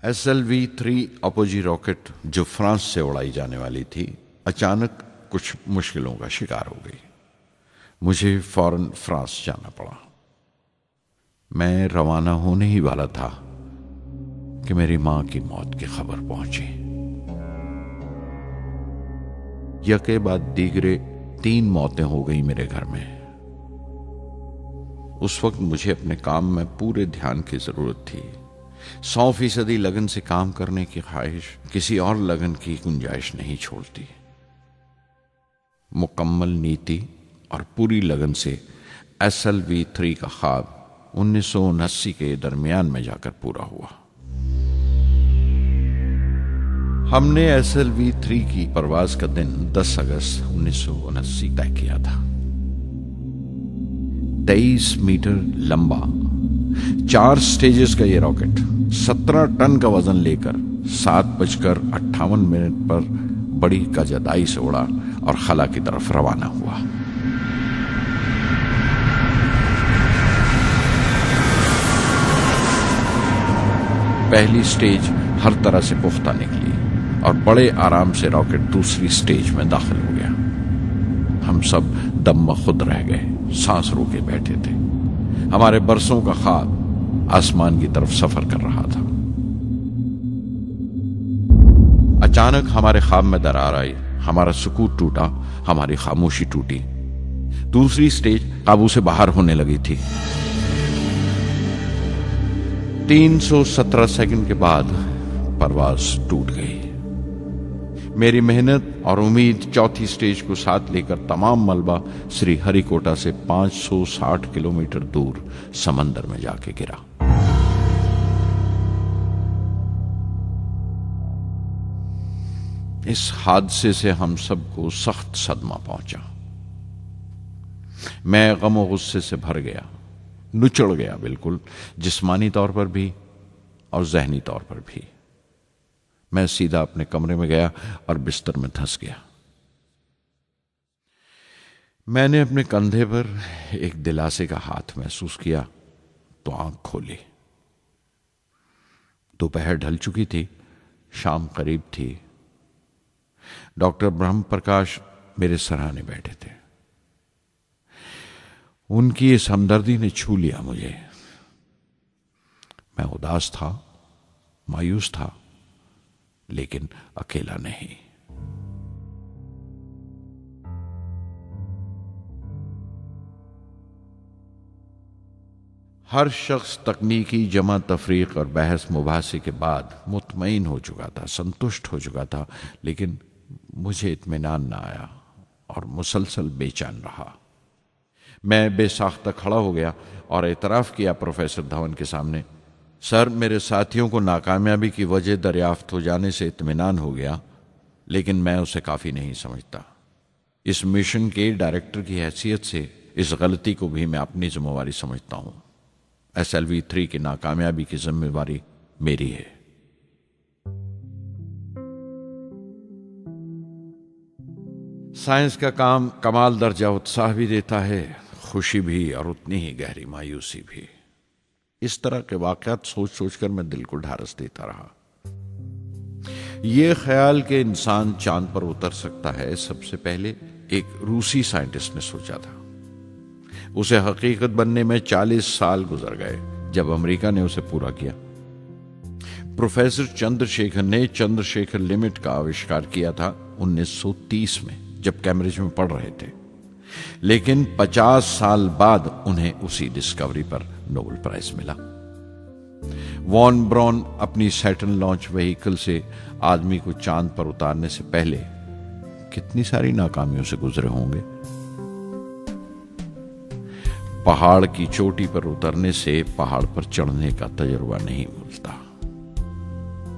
SLV-3 अपोजी रॉकेट जो फ्रांस से उड़ाई जाने वाली थी, अचानक कुछ मुश्किलों का शिकार हो गई। मुझे फौरन फ्रांस जाना पड़ा। मैं रवाना होने ही वाला था कि मेरी मां की मौत की खबर पहुंची। यके बाद दीगरे 3 मौतें हो गई मेरे घर में। उस वक्त मुझे अपने काम में पूरे ध्यान की जरूरत थी। 100% लगन से काम करने की ख्वाहिश किसी और लगन की गुंजाइश नहीं छोड़ती। मुकम्मल नीति और पूरी लगन से SLV-3 का ख्वाब 1979 के दरमियान में जाकर पूरा हुआ। हमने SLV-3 की परवाज का दिन 10 अगस्त 1979 तय किया था। 23 मीटर लंबा 4 स्टेजेस का ये रॉकेट 17 टन का वजन लेकर 7:58 पर बड़ी कजदाई से उड़ा और खला की तरफ रवाना हुआ। पहली स्टेज हर तरह से पुख्ता निकली और बड़े आराम से रॉकेट दूसरी स्टेज में दाखिल हो गया। हम सब दम खुद रह गए, सांस रोके बैठे थे। हमारे बरसों का ख्वाब आसमान की तरफ सफर कर रहा था। अचानक हमारे ख्वाब में दरार आई, हमारा सुकून टूटा, हमारी खामोशी टूटी। दूसरी स्टेज काबू से बाहर होने लगी थी। 317 सेकंड के बाद परवाज टूट गई। मेरी मेहनत और उम्मीद चौथी स्टेज को साथ लेकर तमाम मलबा श्री हरिकोटा से 560 किलोमीटर दूर समंदर में जाके गिरा। इस हादसे से हम सबको सख्त सदमा पहुंचा। मैं गम और गुस्से से भर गया, नुचड़ गया, बिल्कुल जिस्मानी तौर पर भी और जहनी तौर पर भी। मैं सीधा अपने कमरे में गया और बिस्तर में धंस गया। मैंने अपने कंधे पर एक दिलासे का हाथ महसूस किया तो आंख खोली। दोपहर ढल चुकी थी, शाम करीब थी। डॉक्टर ब्रह्म प्रकाश मेरे सराहने बैठे थे। उनकी इस हमदर्दी ने छू लिया मुझे। मैं उदास था, मायूस था, लेकिन अकेला नहीं। हर शख्स तकनीकी जमा तफरीक और बहस मुबासे के बाद मुतमईन हो चुका था, संतुष्ट हो चुका था, लेकिन मुझे इत्मीनान ना आया और मुसलसल बेचैन रहा। मैं बेसाख्ता खड़ा हो गया और एतराफ किया प्रोफेसर धवन के सामने, सर, मेरे साथियों को नाकामयाबी की वजह दरियाफ्त हो जाने से इत्मीनान हो गया, लेकिन मैं उसे काफी नहीं समझता। इस मिशन के डायरेक्टर की हैसियत से इस गलती को भी मैं अपनी जिम्मेवारी समझता हूं। SLV-3 की नाकामयाबी की जिम्मेवारी मेरी है। साइंस का काम कमाल दर्जा उत्साह भी देता है, खुशी भी और उतनी ही गहरी मायूसी भी। इस तरह के वाकयात सोच सोचकर मैं दिल को ढारस देता रहा। यह ख्याल कि इंसान चांद पर उतर सकता है सबसे पहले एक रूसी साइंटिस्ट ने सोचा था। उसे हकीकत बनने में 40 साल गुजर गए जब अमेरिका ने उसे पूरा किया। प्रोफेसर चंद्रशेखर ने चंद्रशेखर लिमिट का आविष्कार किया था 1930 में, जब कैम्ब्रिज में पढ़ रहे थे। लेकिन 50 साल बाद उन्हें उसी डिस्कवरी पर नोबेल प्राइज मिला। वॉन ब्रॉन अपनी सैटर्न लॉन्च व्हीकल से आदमी को चांद पर उतारने से पहले कितनी सारी नाकामियों से गुजरे होंगे। पहाड़ की चोटी पर उतरने से पहाड़ पर चढ़ने का तजुर्बा नहीं मिलता।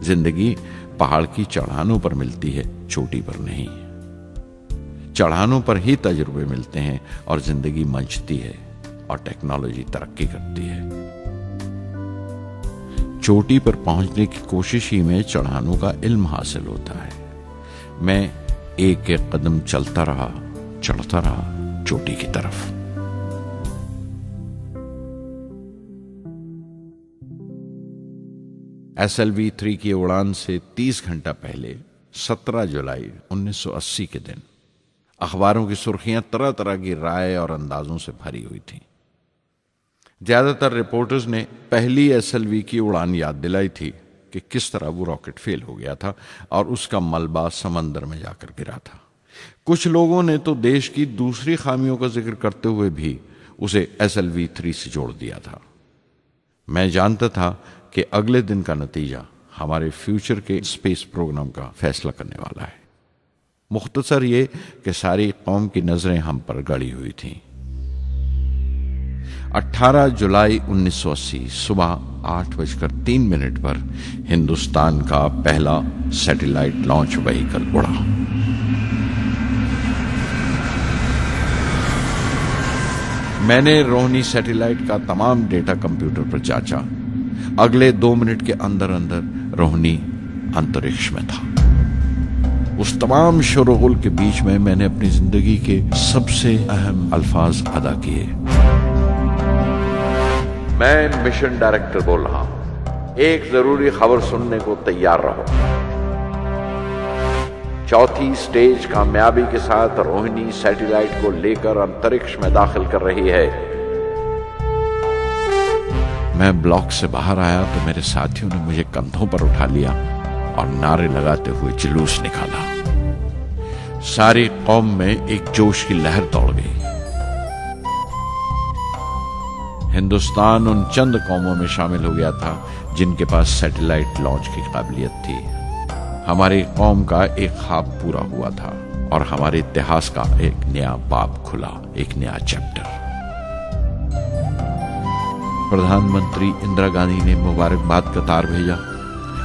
जिंदगी पहाड़ की चढ़ानों पर मिलती है, चोटी पर नहीं। चढ़ानों पर ही तजुर्बे मिलते हैं और जिंदगी मंचती है और टेक्नोलॉजी तरक्की करती है। चोटी पर पहुंचने की कोशिश ही में चढ़ानों का इल्म हासिल होता है। मैं एक एक कदम चलता रहा, चढ़ता रहा चोटी की तरफ। SLV-3 की उड़ान से 30 घंटा पहले 17 जुलाई 1980 के दिन अखबारों की सुर्खियां तरह तरह की राय और अंदाजों से भरी हुई थीं। ज्यादातर रिपोर्टर्स ने पहली SLV की उड़ान याद दिलाई थी कि किस तरह वो रॉकेट फेल हो गया था और उसका मलबा समंदर में जाकर गिरा था। कुछ लोगों ने तो देश की दूसरी खामियों का जिक्र करते हुए भी उसे SLV-3 से जोड़ दिया था। मैं जानता था कि अगले दिन का नतीजा हमारे फ्यूचर के स्पेस प्रोग्राम का फैसला करने वाला है। मुख्तसर ये कि सारी कौम की नजरें हम पर गड़ी हुई थीं। 18 जुलाई 1980 सुबह 8:03 पर हिंदुस्तान का पहला सैटेलाइट लॉन्च व्हीकल उड़ा। मैंने रोहिणी सैटेलाइट का तमाम डेटा कंप्यूटर पर जांचा। अगले 2 मिनट के अंदर अंदर रोहिणी अंतरिक्ष में था। उस तमाम शोरगुल के बीच में मैंने अपनी जिंदगी के सबसे अहम अल्फाज अदा किए। मैं मिशन डायरेक्टर बोल रहा हूं, एक जरूरी खबर सुनने को तैयार रहो। चौथी स्टेज कामयाबी के साथ रोहिणी सैटेलाइट को लेकर अंतरिक्ष में दाखिल कर रही है। मैं ब्लॉक से बाहर आया तो मेरे साथियों ने मुझे कंधों पर उठा लिया और नारे लगाते हुए जुलूस निकाला। सारी कौम में एक जोश की लहर दौड़ गई। हिंदुस्तान उन चंद कौमों में शामिल हो गया था जिनके पास सैटेलाइट लॉन्च की काबिलियत थी। हमारी कौम का एक ख्वाब पूरा हुआ था और हमारे इतिहास का एक नया बाब खुला, एक नया चैप्टर। प्रधानमंत्री इंदिरा गांधी ने मुबारकबाद का तार भेजा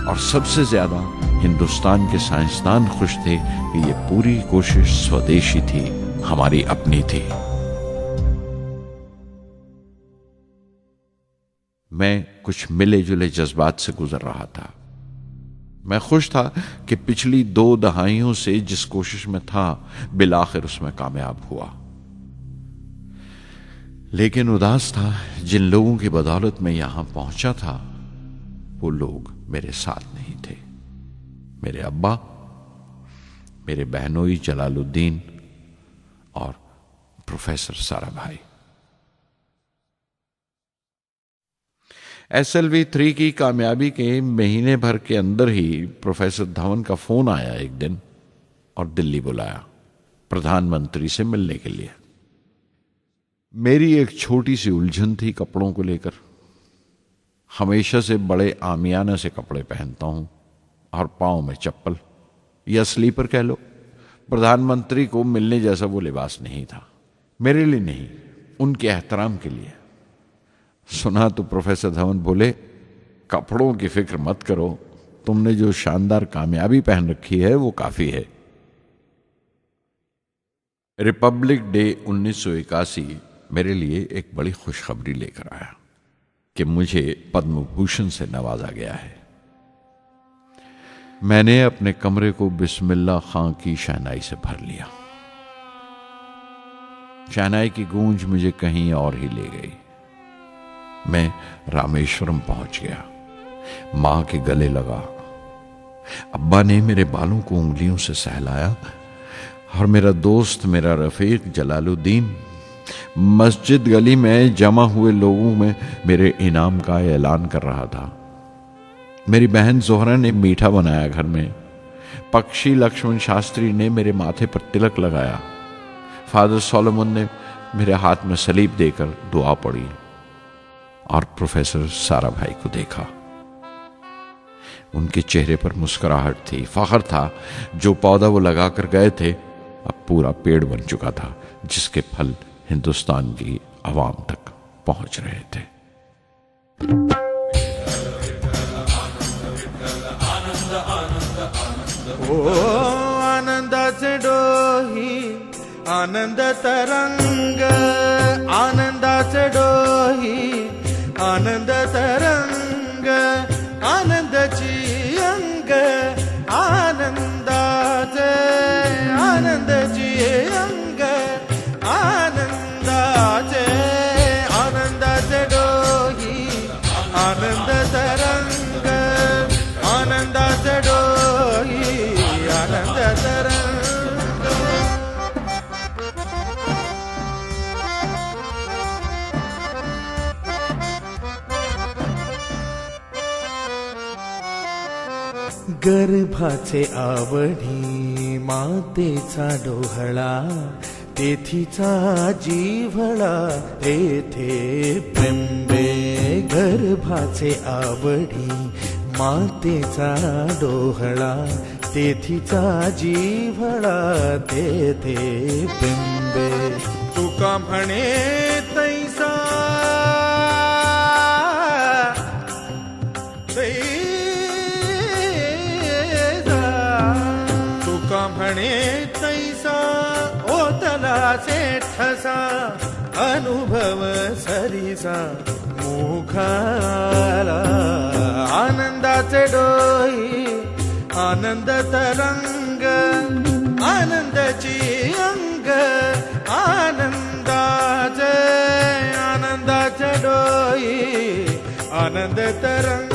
और सबसे ज्यादा हिंदुस्तान के साइंसदान खुश थे कि ये पूरी कोशिश स्वदेशी थी, हमारी अपनी थी। मैं कुछ मिले जुले जज्बात से गुजर रहा था। मैं खुश था कि पिछली 2 दहाइयों से जिस कोशिश में था बिलाखिर उसमें कामयाब हुआ। लेकिन उदास था जिन लोगों की बदौलत में यहां पहुंचा था वो लोग मेरे साथ नहीं थे। मेरे अब्बा, मेरे बहनोई जलालुद्दीन और प्रोफेसर साराभाई। SLV-3 की कामयाबी के महीने भर के अंदर ही प्रोफेसर धवन का फोन आया एक दिन और दिल्ली बुलाया प्रधानमंत्री से मिलने के लिए। मेरी एक छोटी सी उलझन थी कपड़ों को लेकर। हमेशा से बड़े आमियाना से कपड़े पहनता हूं और पांव में चप्पल या स्लीपर कह लो। प्रधानमंत्री को मिलने जैसा वो लिबास नहीं था, मेरे लिए नहीं, उनके एहतराम के लिए। सुना तो प्रोफेसर धवन बोले, कपड़ों की फिक्र मत करो, तुमने जो शानदार कामयाबी पहन रखी है वो काफी है। रिपब्लिक डे 1981 मेरे लिए एक बड़ी खुशखबरी लेकर आया कि मुझे पद्म भूषण से नवाजा गया है। मैंने अपने कमरे को बिस्मिल्लाह खां की शहनाई से भर लिया। शहनाई की गूंज मुझे कहीं और ही ले गई। मैं रामेश्वरम पहुंच गया, मां के गले लगा। अब्बा ने मेरे बालों को उंगलियों से सहलाया और मेरा दोस्त, मेरा रफीक जलालुद्दीन मस्जिद गली में जमा हुए लोगों में मेरे इनाम का ऐलान कर रहा था। मेरी बहन जोहरा ने मीठा बनाया घर में। पक्षी लक्ष्मण शास्त्री ने मेरे माथे पर तिलक लगाया। फादर सोलोमन ने मेरे हाथ में सलीब देकर दुआ पढ़ी और प्रोफेसर सारा भाई को देखा। उनके चेहरे पर मुस्कुराहट थी, फख्र था। जो पौधा वो लगाकर गए थे अब पूरा पेड़ बन चुका था, जिसके फल हिंदुस्तान की आवाम तक पहुंच रहे थे। ओ आनंदाचे डोही आनंद तरंग, आनंदाचे डोही आनंद तरंग, आनंदाची अंग, आनंदाचे आनंदाची अंग, आनंदाचे आनंदाचे डोही आनंद तरंग, आनंदाचे डोही आनंद तरंग। गर्भाचे आवडी मातेचा डोहळा, तेथीचा जीवळा तेथे प्रेंबे। गर्भाचे आवडी मातेचा डोहळा, तेथीचा जीवळा तेथे प्रेंबे। तुका म्हणे तैसा तुका म्हणे तैसा ओतलाचे ठसा, अनुभव सरीसा मुखाला। आनंदाचे डोही आनंद तरंग, आनंदाची अंग, आनंदाचे आनंदाचे डोही आनंद तरंग।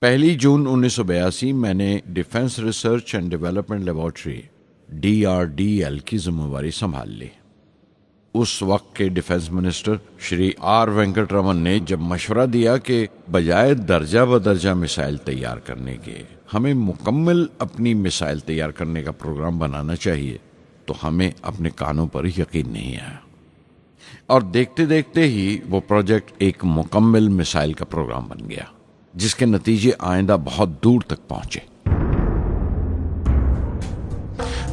पहली जून 1982 मैंने defence research and development laboratory DRDL की जिम्मेवारी संभाल ली। उस वक्त के defence minister Shri R Venkataraman ने जब मशवरा दिया कि बजाय दर्जा बदर्जा मिसाइल तैयार करने के हमें मुकम्मल अपनी मिसाइल तैयार करने का प्रोग्राम बनाना चाहिए, तो हमें अपने कानों पर यकीन नहीं आया और देखते देखते ही वो प्रोजेक्ट एक मुकम्मल मिसाइल का प्रोग्राम बन गया, जिसके नतीजे आइंदा बहुत दूर तक पहुंचे।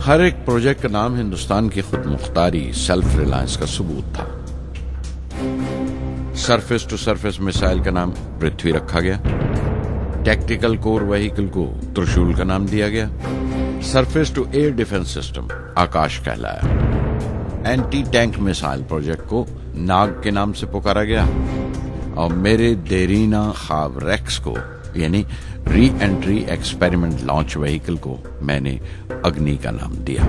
हर एक प्रोजेक्ट का नाम हिंदुस्तान की खुद मुख्तारी, सेल्फ रिलायंस का सबूत था। सरफेस टू सरफेस मिसाइल का नाम पृथ्वी रखा गया। टैक्टिकल कोर व्हीकल को त्रिशूल का नाम दिया गया। Surface to air defence system Akash कहलाया। एंटी टैंक मिसाइल प्रोजेक्ट को नाग के नाम से पुकारा गया और मेरे देरीना ख्वाब रेक्स को यानी re entry experiment launch vehicle को मैंने अग्नि का नाम दिया।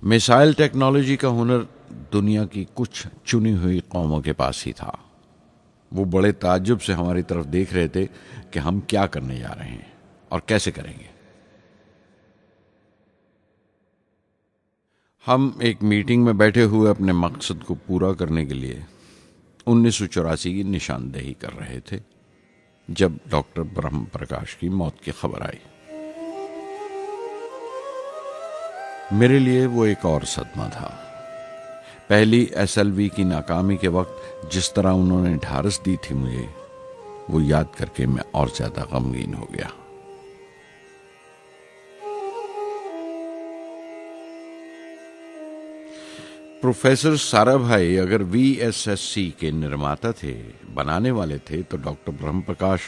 मिसाइल टेक्नोलॉजी का हुनर दुनिया की कुछ चुनी हुई कौमों के पास ही था। वो बड़े ताज्जुब से हमारी तरफ देख रहे थे कि हम क्या करने जा रहे हैं और कैसे करेंगे। हम एक मीटिंग में बैठे हुए अपने मकसद को पूरा करने के लिए 1984 की निशानदेही कर रहे थे जब डॉक्टर ब्रह्म प्रकाश की मौत की खबर आई। मेरे लिए वो एक और सदमा था। पहली SLV की नाकामी के वक्त जिस तरह उन्होंने ढारस दी थी मुझे, वो याद करके मैं और ज्यादा गमगीन हो गया। प्रोफेसर साराभाई अगर VSSC के निर्माता थे, बनाने वाले थे, तो डॉक्टर ब्रह्म प्रकाश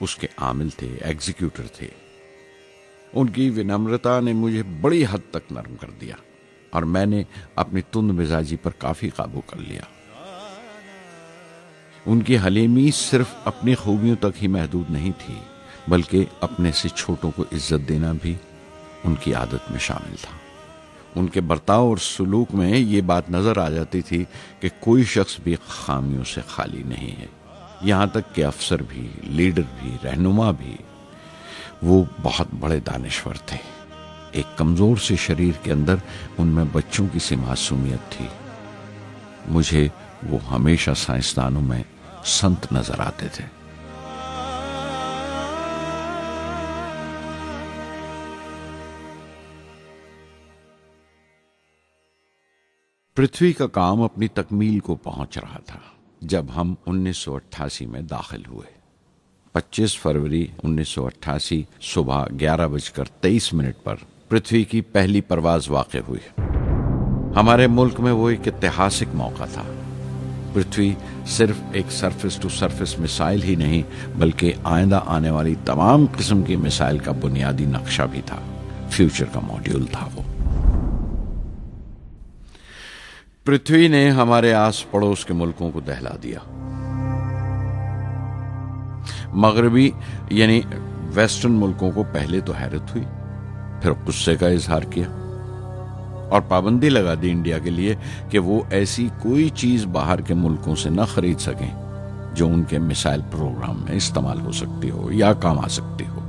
उसके आमिल थे, एग्जीक्यूटर थे। उनकी विनम्रता ने मुझे बड़ी हद तक नरम कर दिया। और मैंने अपनी तुंद मिजाजी पर काफी काबू कर लिया। उनकी हलीमी सिर्फ अपनी खूबियों तक ही महदूद नहीं थी, बल्कि अपने से छोटों को इज्जत देना भी उनकी आदत में शामिल था। उनके बर्ताव और सलूक में ये बात नजर आ जाती थी कि कोई शख्स भी खामियों से खाली नहीं है। यहाँ तक कि अफसर भी, लीडर भी, रहनुमा भी। वो बहुत बड़े दानिश्वर थे। एक कमजोर से शरीर के अंदर उनमें बच्चों की सी मासूमियत थी। मुझे वो हमेशा साइंसदानों में संत नजर आते थे। पृथ्वी का काम अपनी तकमील को पहुंच रहा था जब हम 1988 में दाखिल हुए। 25 फरवरी 1988 सुबह 11:23 पर पृथ्वी की पहली परवाज वाक़ई हुई। हमारे मुल्क में वो एक ऐतिहासिक मौका था। पृथ्वी सिर्फ एक सरफेस टू सरफेस मिसाइल ही नहीं, बल्कि आइंदा आने वाली तमाम किस्म की मिसाइल का बुनियादी नक्शा भी था। फ्यूचर का मॉड्यूल था वो। पृथ्वी ने हमारे आस पड़ोस के मुल्कों को दहला दिया। मगरबी यानी वेस्टर्न मुल्कों को पहले तो हैरत हुई, फिर गुस्से का इजहार किया और पाबंदी लगा दी इंडिया के लिए कि वो ऐसी कोई चीज बाहर के मुल्कों से न खरीद सकें जो उनके मिसाइल प्रोग्राम में इस्तेमाल हो सकती हो या काम आ सकती हो।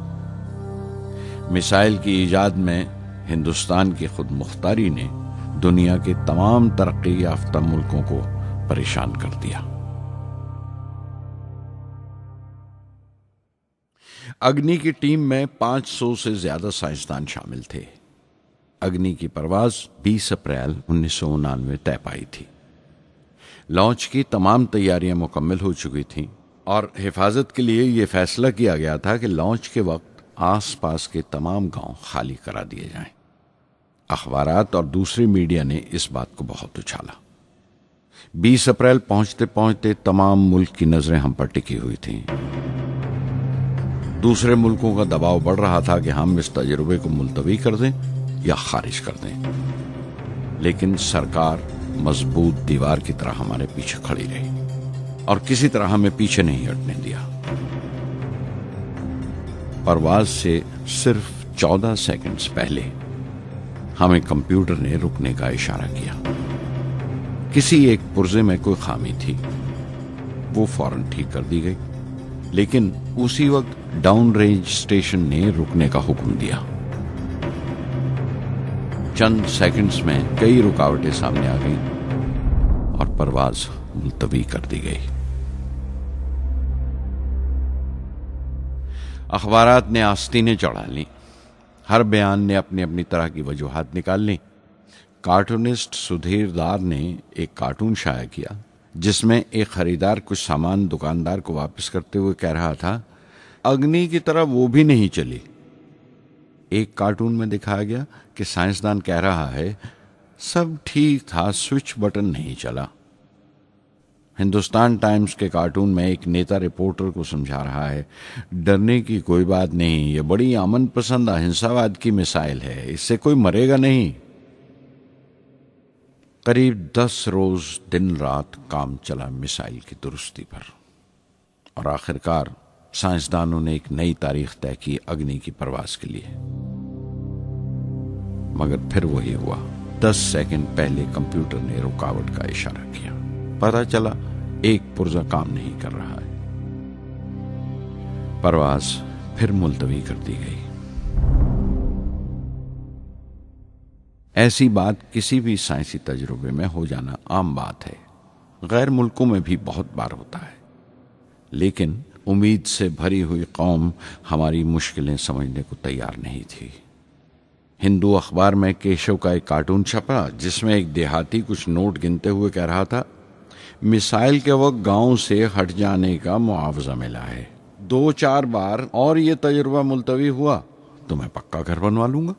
मिसाइल की इजाद में हिंदुस्तान की खुद मुख्तारी ने दुनिया के तमाम तरक्की याफ्ता मुल्कों को परेशान कर दिया। अग्नि की टीम में 500 से ज्यादा साइंसदान शामिल थे। अग्नि की परवाज 20 अप्रैल 1999 तय पाई थी। लॉन्च की तमाम तैयारियां मुकम्मल हो चुकी थीं और हिफाजत के लिए यह फैसला किया गया था कि लॉन्च के वक्त आसपास के तमाम गांव खाली करा दिए जाएं। अखबारात और दूसरी मीडिया ने इस बात को बहुत उछाला। 20 अप्रैल पहुंचते पहुंचते तमाम मुल्क की नजरें हम पर टिकी हुई थीं। दूसरे मुल्कों का दबाव बढ़ रहा था कि हम इस तजुर्बे को मुलतवी कर दें या खारिज कर दें, लेकिन सरकार मजबूत दीवार की तरह हमारे पीछे खड़ी रही और किसी तरह हमें पीछे नहीं हटने दिया। परवाज से सिर्फ 14 सेकंड्स पहले हमें कंप्यूटर ने रुकने का इशारा किया। किसी एक पुर्जे में कोई खामी थी, वो फौरन ठीक कर दी गई, लेकिन उसी वक्त डाउन रेंज स्टेशन ने रुकने का हुक्म दिया। चंद सेकंड्स में कई रुकावटें सामने आ गईं और परवाज मुलतवी कर दी गई। अखबारात ने आस्तीनें चढ़ा ली। हर बयान ने अपनी अपनी तरह की वजूहात निकाल ली। कार्टूनिस्ट सुधीर दार ने एक कार्टून शाया किया जिसमें एक खरीदार कुछ सामान दुकानदार को वापस करते हुए कह रहा था, अग्नि की तरह वो भी नहीं चली। एक कार्टून में दिखाया गया कि साइंसदान कह रहा है, सब ठीक था, स्विच बटन नहीं चला। हिंदुस्तान टाइम्स के कार्टून में एक नेता रिपोर्टर को समझा रहा है, डरने की कोई बात नहीं, ये बड़ी अमन पसंद अहिंसावाद की मिसाइल है, इससे कोई मरेगा नहीं। करीब 10 रोज दिन रात काम चला मिसाइल की दुरुस्ती पर और आखिरकार साइंसदानों ने एक नई तारीख तय की अग्नि की परवाज के लिए। मगर फिर वही हुआ। 10 सेकंड पहले कंप्यूटर ने रुकावट का इशारा किया। पता चला एक पुर्जा काम नहीं कर रहा है। परवाज फिर मुलतवी कर दी गई। ऐसी बात किसी भी साइंसी तजुर्बे में हो जाना आम बात है। गैर मुल्कों में भी बहुत बार होता है, लेकिन उम्मीद से भरी हुई कौम हमारी मुश्किलें समझने को तैयार नहीं थी। हिंदू अखबार में केशव का एक कार्टून छपा जिसमें एक देहाती कुछ नोट गिनते हुए कह रहा था, मिसाइल के वक्त गांव से हट जाने का मुआवजा मिला है। 2-4 बार और ये तजुर्बा मुलतवी हुआ तो मैं पक्का घर बनवा लूंगा।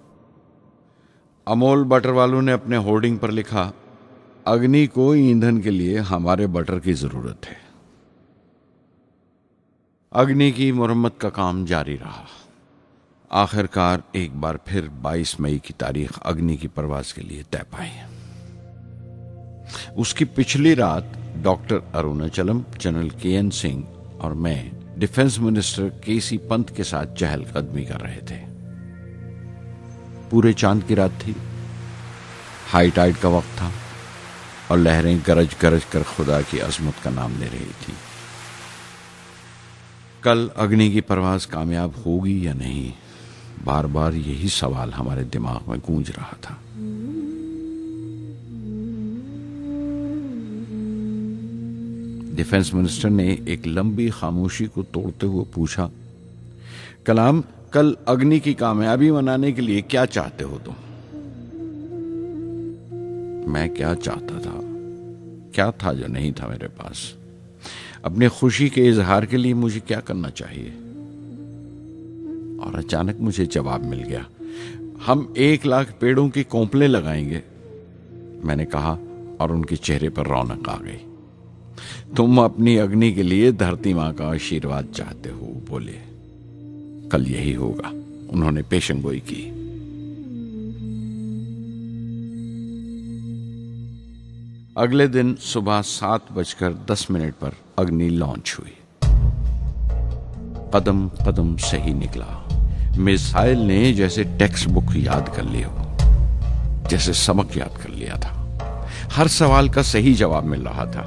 अमोल बटर वालों ने अपने होर्डिंग पर लिखा, अग्नि को ईंधन के लिए हमारे बटर की जरूरत है। अग्नि की मुरम्मत का काम जारी रहा। आखिरकार एक बार फिर 22 मई की तारीख अग्नि की परवाज के लिए तय पाई। उसकी पिछली रात doctor Arunachalam, general KN Singh और मैं डिफेंस मिनिस्टर KC पंत के साथ चहलकदमी कर रहे थे। पूरे चांद की रात थी, हाई टाइड का वक्त था और लहरें गरज गरज कर खुदा की अजमत का नाम ले रही थी। कल अग्नि की परवाज कामयाब होगी या नहीं, बार बार यही सवाल हमारे दिमाग में गूंज रहा था। डिफेंस मिनिस्टर ने एक लंबी खामोशी को तोड़ते हुए पूछा, कलाम, कल अग्नि की कामयाबी मनाने के लिए क्या चाहते हो तुम? मैं क्या चाहता था? क्या था जो नहीं था मेरे पास? अपनी खुशी के इजहार के लिए मुझे क्या करना चाहिए? और अचानक मुझे जवाब मिल गया, हम 1 लाख पेड़ों की कोंपलें लगाएंगे, मैंने कहा और उनके चेहरे पर रौनक आ गई। तुम अपनी अग्नि के लिए धरती मां का आशीर्वाद चाहते हो, बोले। कल यही होगा, उन्होंने पेशंगोई की। अगले दिन सुबह 7:10 पर अग्नि लॉन्च हुई। कदम कदम सही निकला। मिसाइल ने जैसे टेक्स्ट बुक याद कर ली हो, जैसे सबक याद कर लिया था। हर सवाल का सही जवाब मिल रहा था।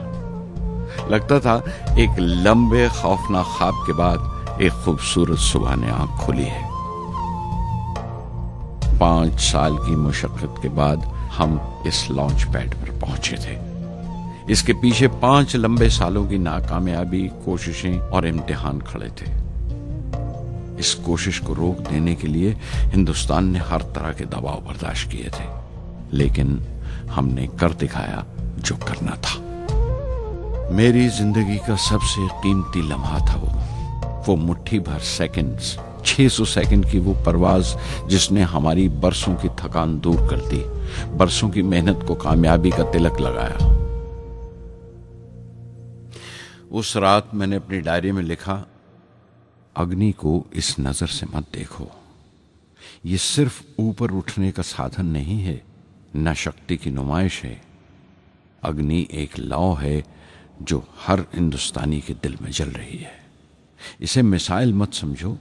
लगता था एक लंबे खौफनाक ख्वाब के बाद एक खूबसूरत सुबह ने आंख खोली है। 5 साल की मुशक्कत के बाद हम इस लॉन्च पैड पर पहुंचे थे। इसके पीछे 5 लंबे सालों की नाकामयाबी, कोशिशें और इम्तिहान खड़े थे। इस कोशिश को रोक देने के लिए हिंदुस्तान ने हर तरह के दबाव बर्दाश्त किए थे, लेकिन हमने कर दिखाया जो करना था। मेरी जिंदगी का सबसे कीमती लम्हा था वो मुट्ठी भर सेकंड्स, 600 सेकंड की वो परवाज जिसने हमारी बरसों की थकान दूर कर दी, बरसों की मेहनत को कामयाबी का तिलक लगाया। उस रात मैंने अपनी डायरी में लिखा, अग्नि को इस नजर से मत देखो। ये सिर्फ ऊपर उठने का साधन नहीं है, न शक्ति की नुमाइश है। अग्नि एक लौ है जो हर हिंदुस्तानी के दिल में जल रही है। इसे मिसाइल मत समझो,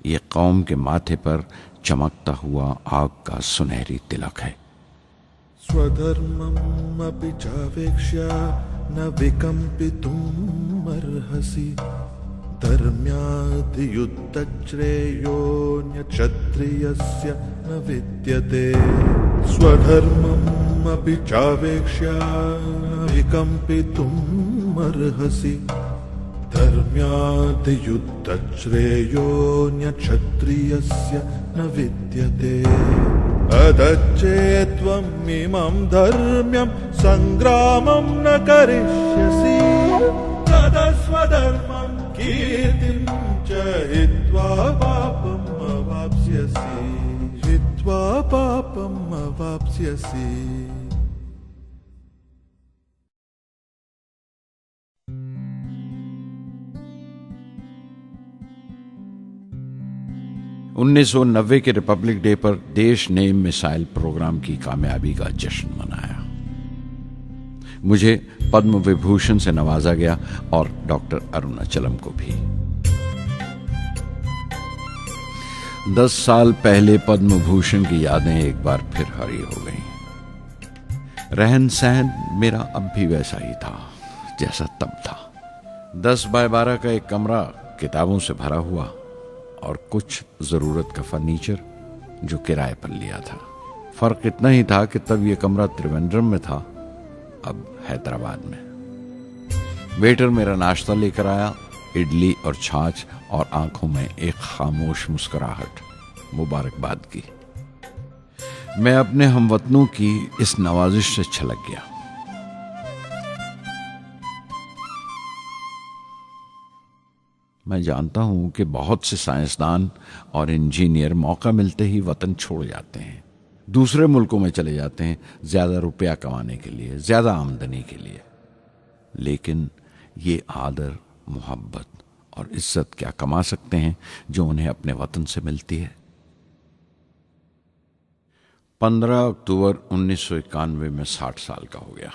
ये कौम के माथे पर चमकता हुआ आग का सुनहरी तिलक है। स्वधर्मम् अपि चावेक्ष्य न विकम्पितुम् अर्हसि, धर्म्याद् युद्धश्रेयोऽन्य क्षत्रियस्य न विद्यते। स्वधर्मम् अपि चावेक्ष्य न विकम्पितुम् अर्हसि, धर्म्याद् युद्धश्रेयोऽन्य क्षत्रियस्य न विद्यते। अदच्चेत्त्वम् इमं धर्म्यं सङ्ग्रामं न करिष्यसि, तदस्वधर्मं कीर्तिं च हित्वा पापम् अवाप्स्यसि, हित्वा पापम् अवाप्स्यसि। $1990 के रिपब्लिक डे पर देश ने मिसाइल प्रोग्राम की कामयाबी का जश्न मनाया। मुझे पद्म विभूषण से नवाजा गया और डॉक्टर अरुणाचलम को भी। 10 साल पहले पद्म भूषण की यादें एक बार फिर हरी हो गईं। रहन सहन मेरा अब भी वैसा ही था जैसा तब था। 10 बाय 12 का एक कमरा किताबों से भरा हुआ और कुछ जरूरत का फर्नीचर जो किराए पर लिया था। फर्क इतना ही था कि तब यह कमरा त्रिवेंद्रम में था, अब हैदराबाद में। वेटर मेरा नाश्ता लेकर आया, इडली और छाछ, और आंखों में एक खामोश मुस्कुराहट, मुबारकबाद की। मैं अपने हमवतनों की इस नवाजिश से छलक गया। मैं जानता हूं कि बहुत से साइंसदान और इंजीनियर मौका मिलते ही वतन छोड़ जाते हैं, दूसरे मुल्कों में चले जाते हैं ज्यादा रुपया कमाने के लिए, ज्यादा आमदनी के लिए। लेकिन ये आदर, मोहब्बत और इज्जत क्या कमा सकते हैं जो उन्हें अपने वतन से मिलती है। 15 अक्टूबर 1991 में 60 साल का हो गया।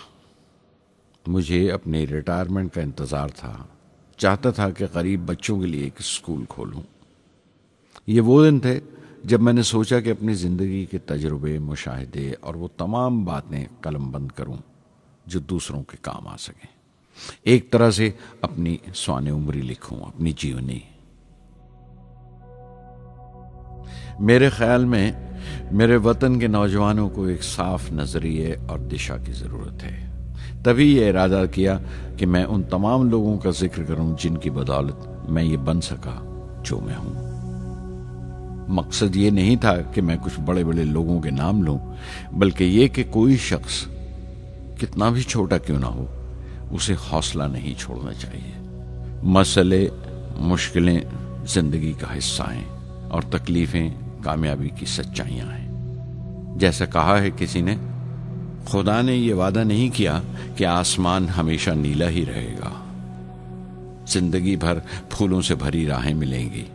मुझे अपने रिटायरमेंट का इंतज़ार था। चाहता था कि गरीब बच्चों के लिए एक स्कूल खोलूं। ये वो दिन थे जब मैंने सोचा कि अपनी ज़िंदगी के तजुर्बे, मुशाहिदे और वो तमाम बातें कलमबंद करूं जो दूसरों के काम आ सकें। एक तरह से अपनी स्वाने उम्री लिखूं, अपनी जीवनी। मेरे ख्याल में मेरे वतन के नौजवानों को एक साफ नजरिए और दिशा की ज़रूरत है। तभी ये इरादा किया कि मैं उन तमाम लोगों का जिक्र करूं जिनकी बदौलत मैं ये बन सका जो मैं हूं। मकसद ये नहीं था कि मैं कुछ बड़े बड़े लोगों के नाम लूं, बल्कि ये कि कोई शख्स कितना भी छोटा क्यों ना हो, उसे हौसला नहीं छोड़ना चाहिए। मसले, मुश्किलें जिंदगी का हिस्सा हैं और तकलीफें कामयाबी की सच्चाइयां हैं। जैसा कहा है किसी ने, खुदा ने यह वादा नहीं किया कि आसमान हमेशा नीला ही रहेगा, जिंदगी भर फूलों से भरी राहें मिलेंगी।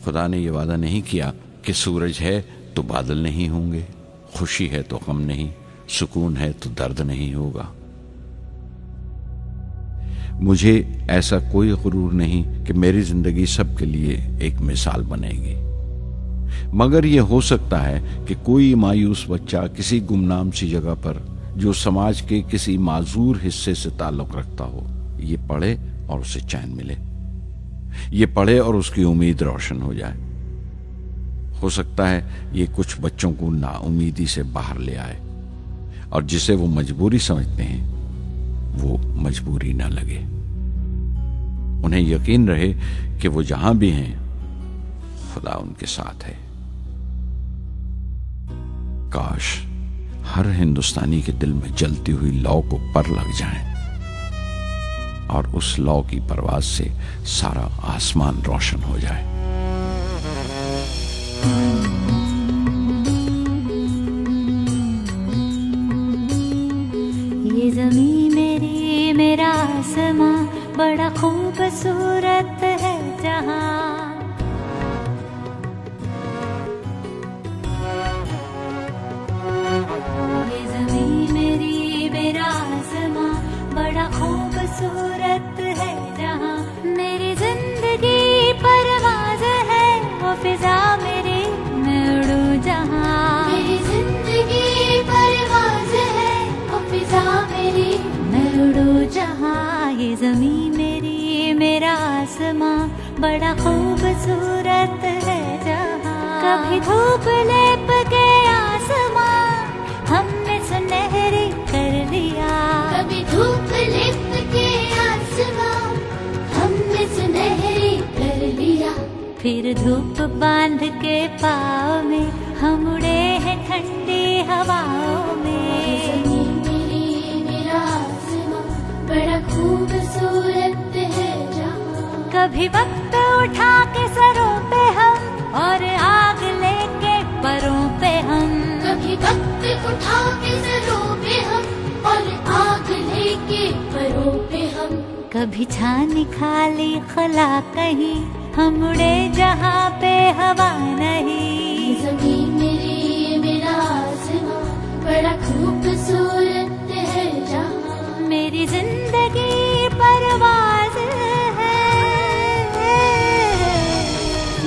खुदा ने यह वादा नहीं किया कि सूरज है तो बादल नहीं होंगे, खुशी है तो गम नहीं, सुकून है तो दर्द नहीं होगा। मुझे ऐसा कोई गुरूर नहीं कि मेरी जिंदगी सबके लिए एक मिसाल बनेगी, मगर यह हो सकता है कि कोई मायूस बच्चा किसी गुमनाम सी जगह पर जो समाज के किसी माजूर हिस्से से ताल्लुक रखता हो, ये पढ़े और उसे चैन मिले, ये पढ़े और उसकी उम्मीद रोशन हो जाए। हो सकता है ये कुछ बच्चों को नाउमीदी से बाहर ले आए और जिसे वो मजबूरी समझते हैं वो मजबूरी ना लगे। उन्हें यकीन रहे कि वो जहां भी हैं खुदा उनके साथ है। काश हर हिंदुस्तानी के दिल में जलती हुई लौ को पर लग जाए और उस लौ की परवाज से सारा आसमान रोशन हो जाए। ये ज़मीं मेरी, मेरा आसमां, बड़ा खूबसूरत है जहां। ये ज़मीं मेरी, मेरा आसमां, बड़ा खूबसूरत है जहां। मेरी जिंदगी परवाज़ है, वो फिजा मेरी, मैं उड़ूं जहां। मेरी जिंदगी परवाज़ है, वो फिजा मेरी, मैं उड़ूं जहां। ये ज़मीं मेरी, मेरा आसमां, बड़ा खूबसूरत है जहां। कभी धूप लेप के आसमां हमने सुनहरी कर लिया। कभी धूप लेप के आसमां हमने सुनहरी कर लिया। फिर धूप बांध के पाँव में हम उड़े हैं ठंडी हवाओं में। ज़मीं मेरी, मेरा आसमां, बड़ा खूबसूरत है जहां। कभी वक्त उठा के सरों पे हम और आग लेके परों पे हम। कभी वक्त उठा के सरों पे हम और आग लेके परों पे हम। कभी छानी खाली खला कहीं, हम उड़े जहाँ पे हवा नहीं। ज़मीं मेरी, मेरा आसमां, बड़ा खूबसूरत है जहां। मेरी जिंदगी परवाज़ है,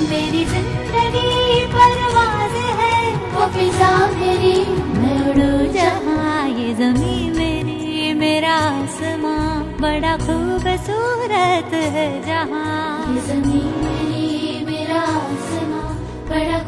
मेरी जिंदगी परवाज़ है, वो फिजा मेरी, मैं उड़ूं जहां। ये ज़मीं मेरी, मेरा आसमां, बड़ा खूबसूरत है जहां। ये ज़मीं मेरी, मेरा आसमां, बड़ा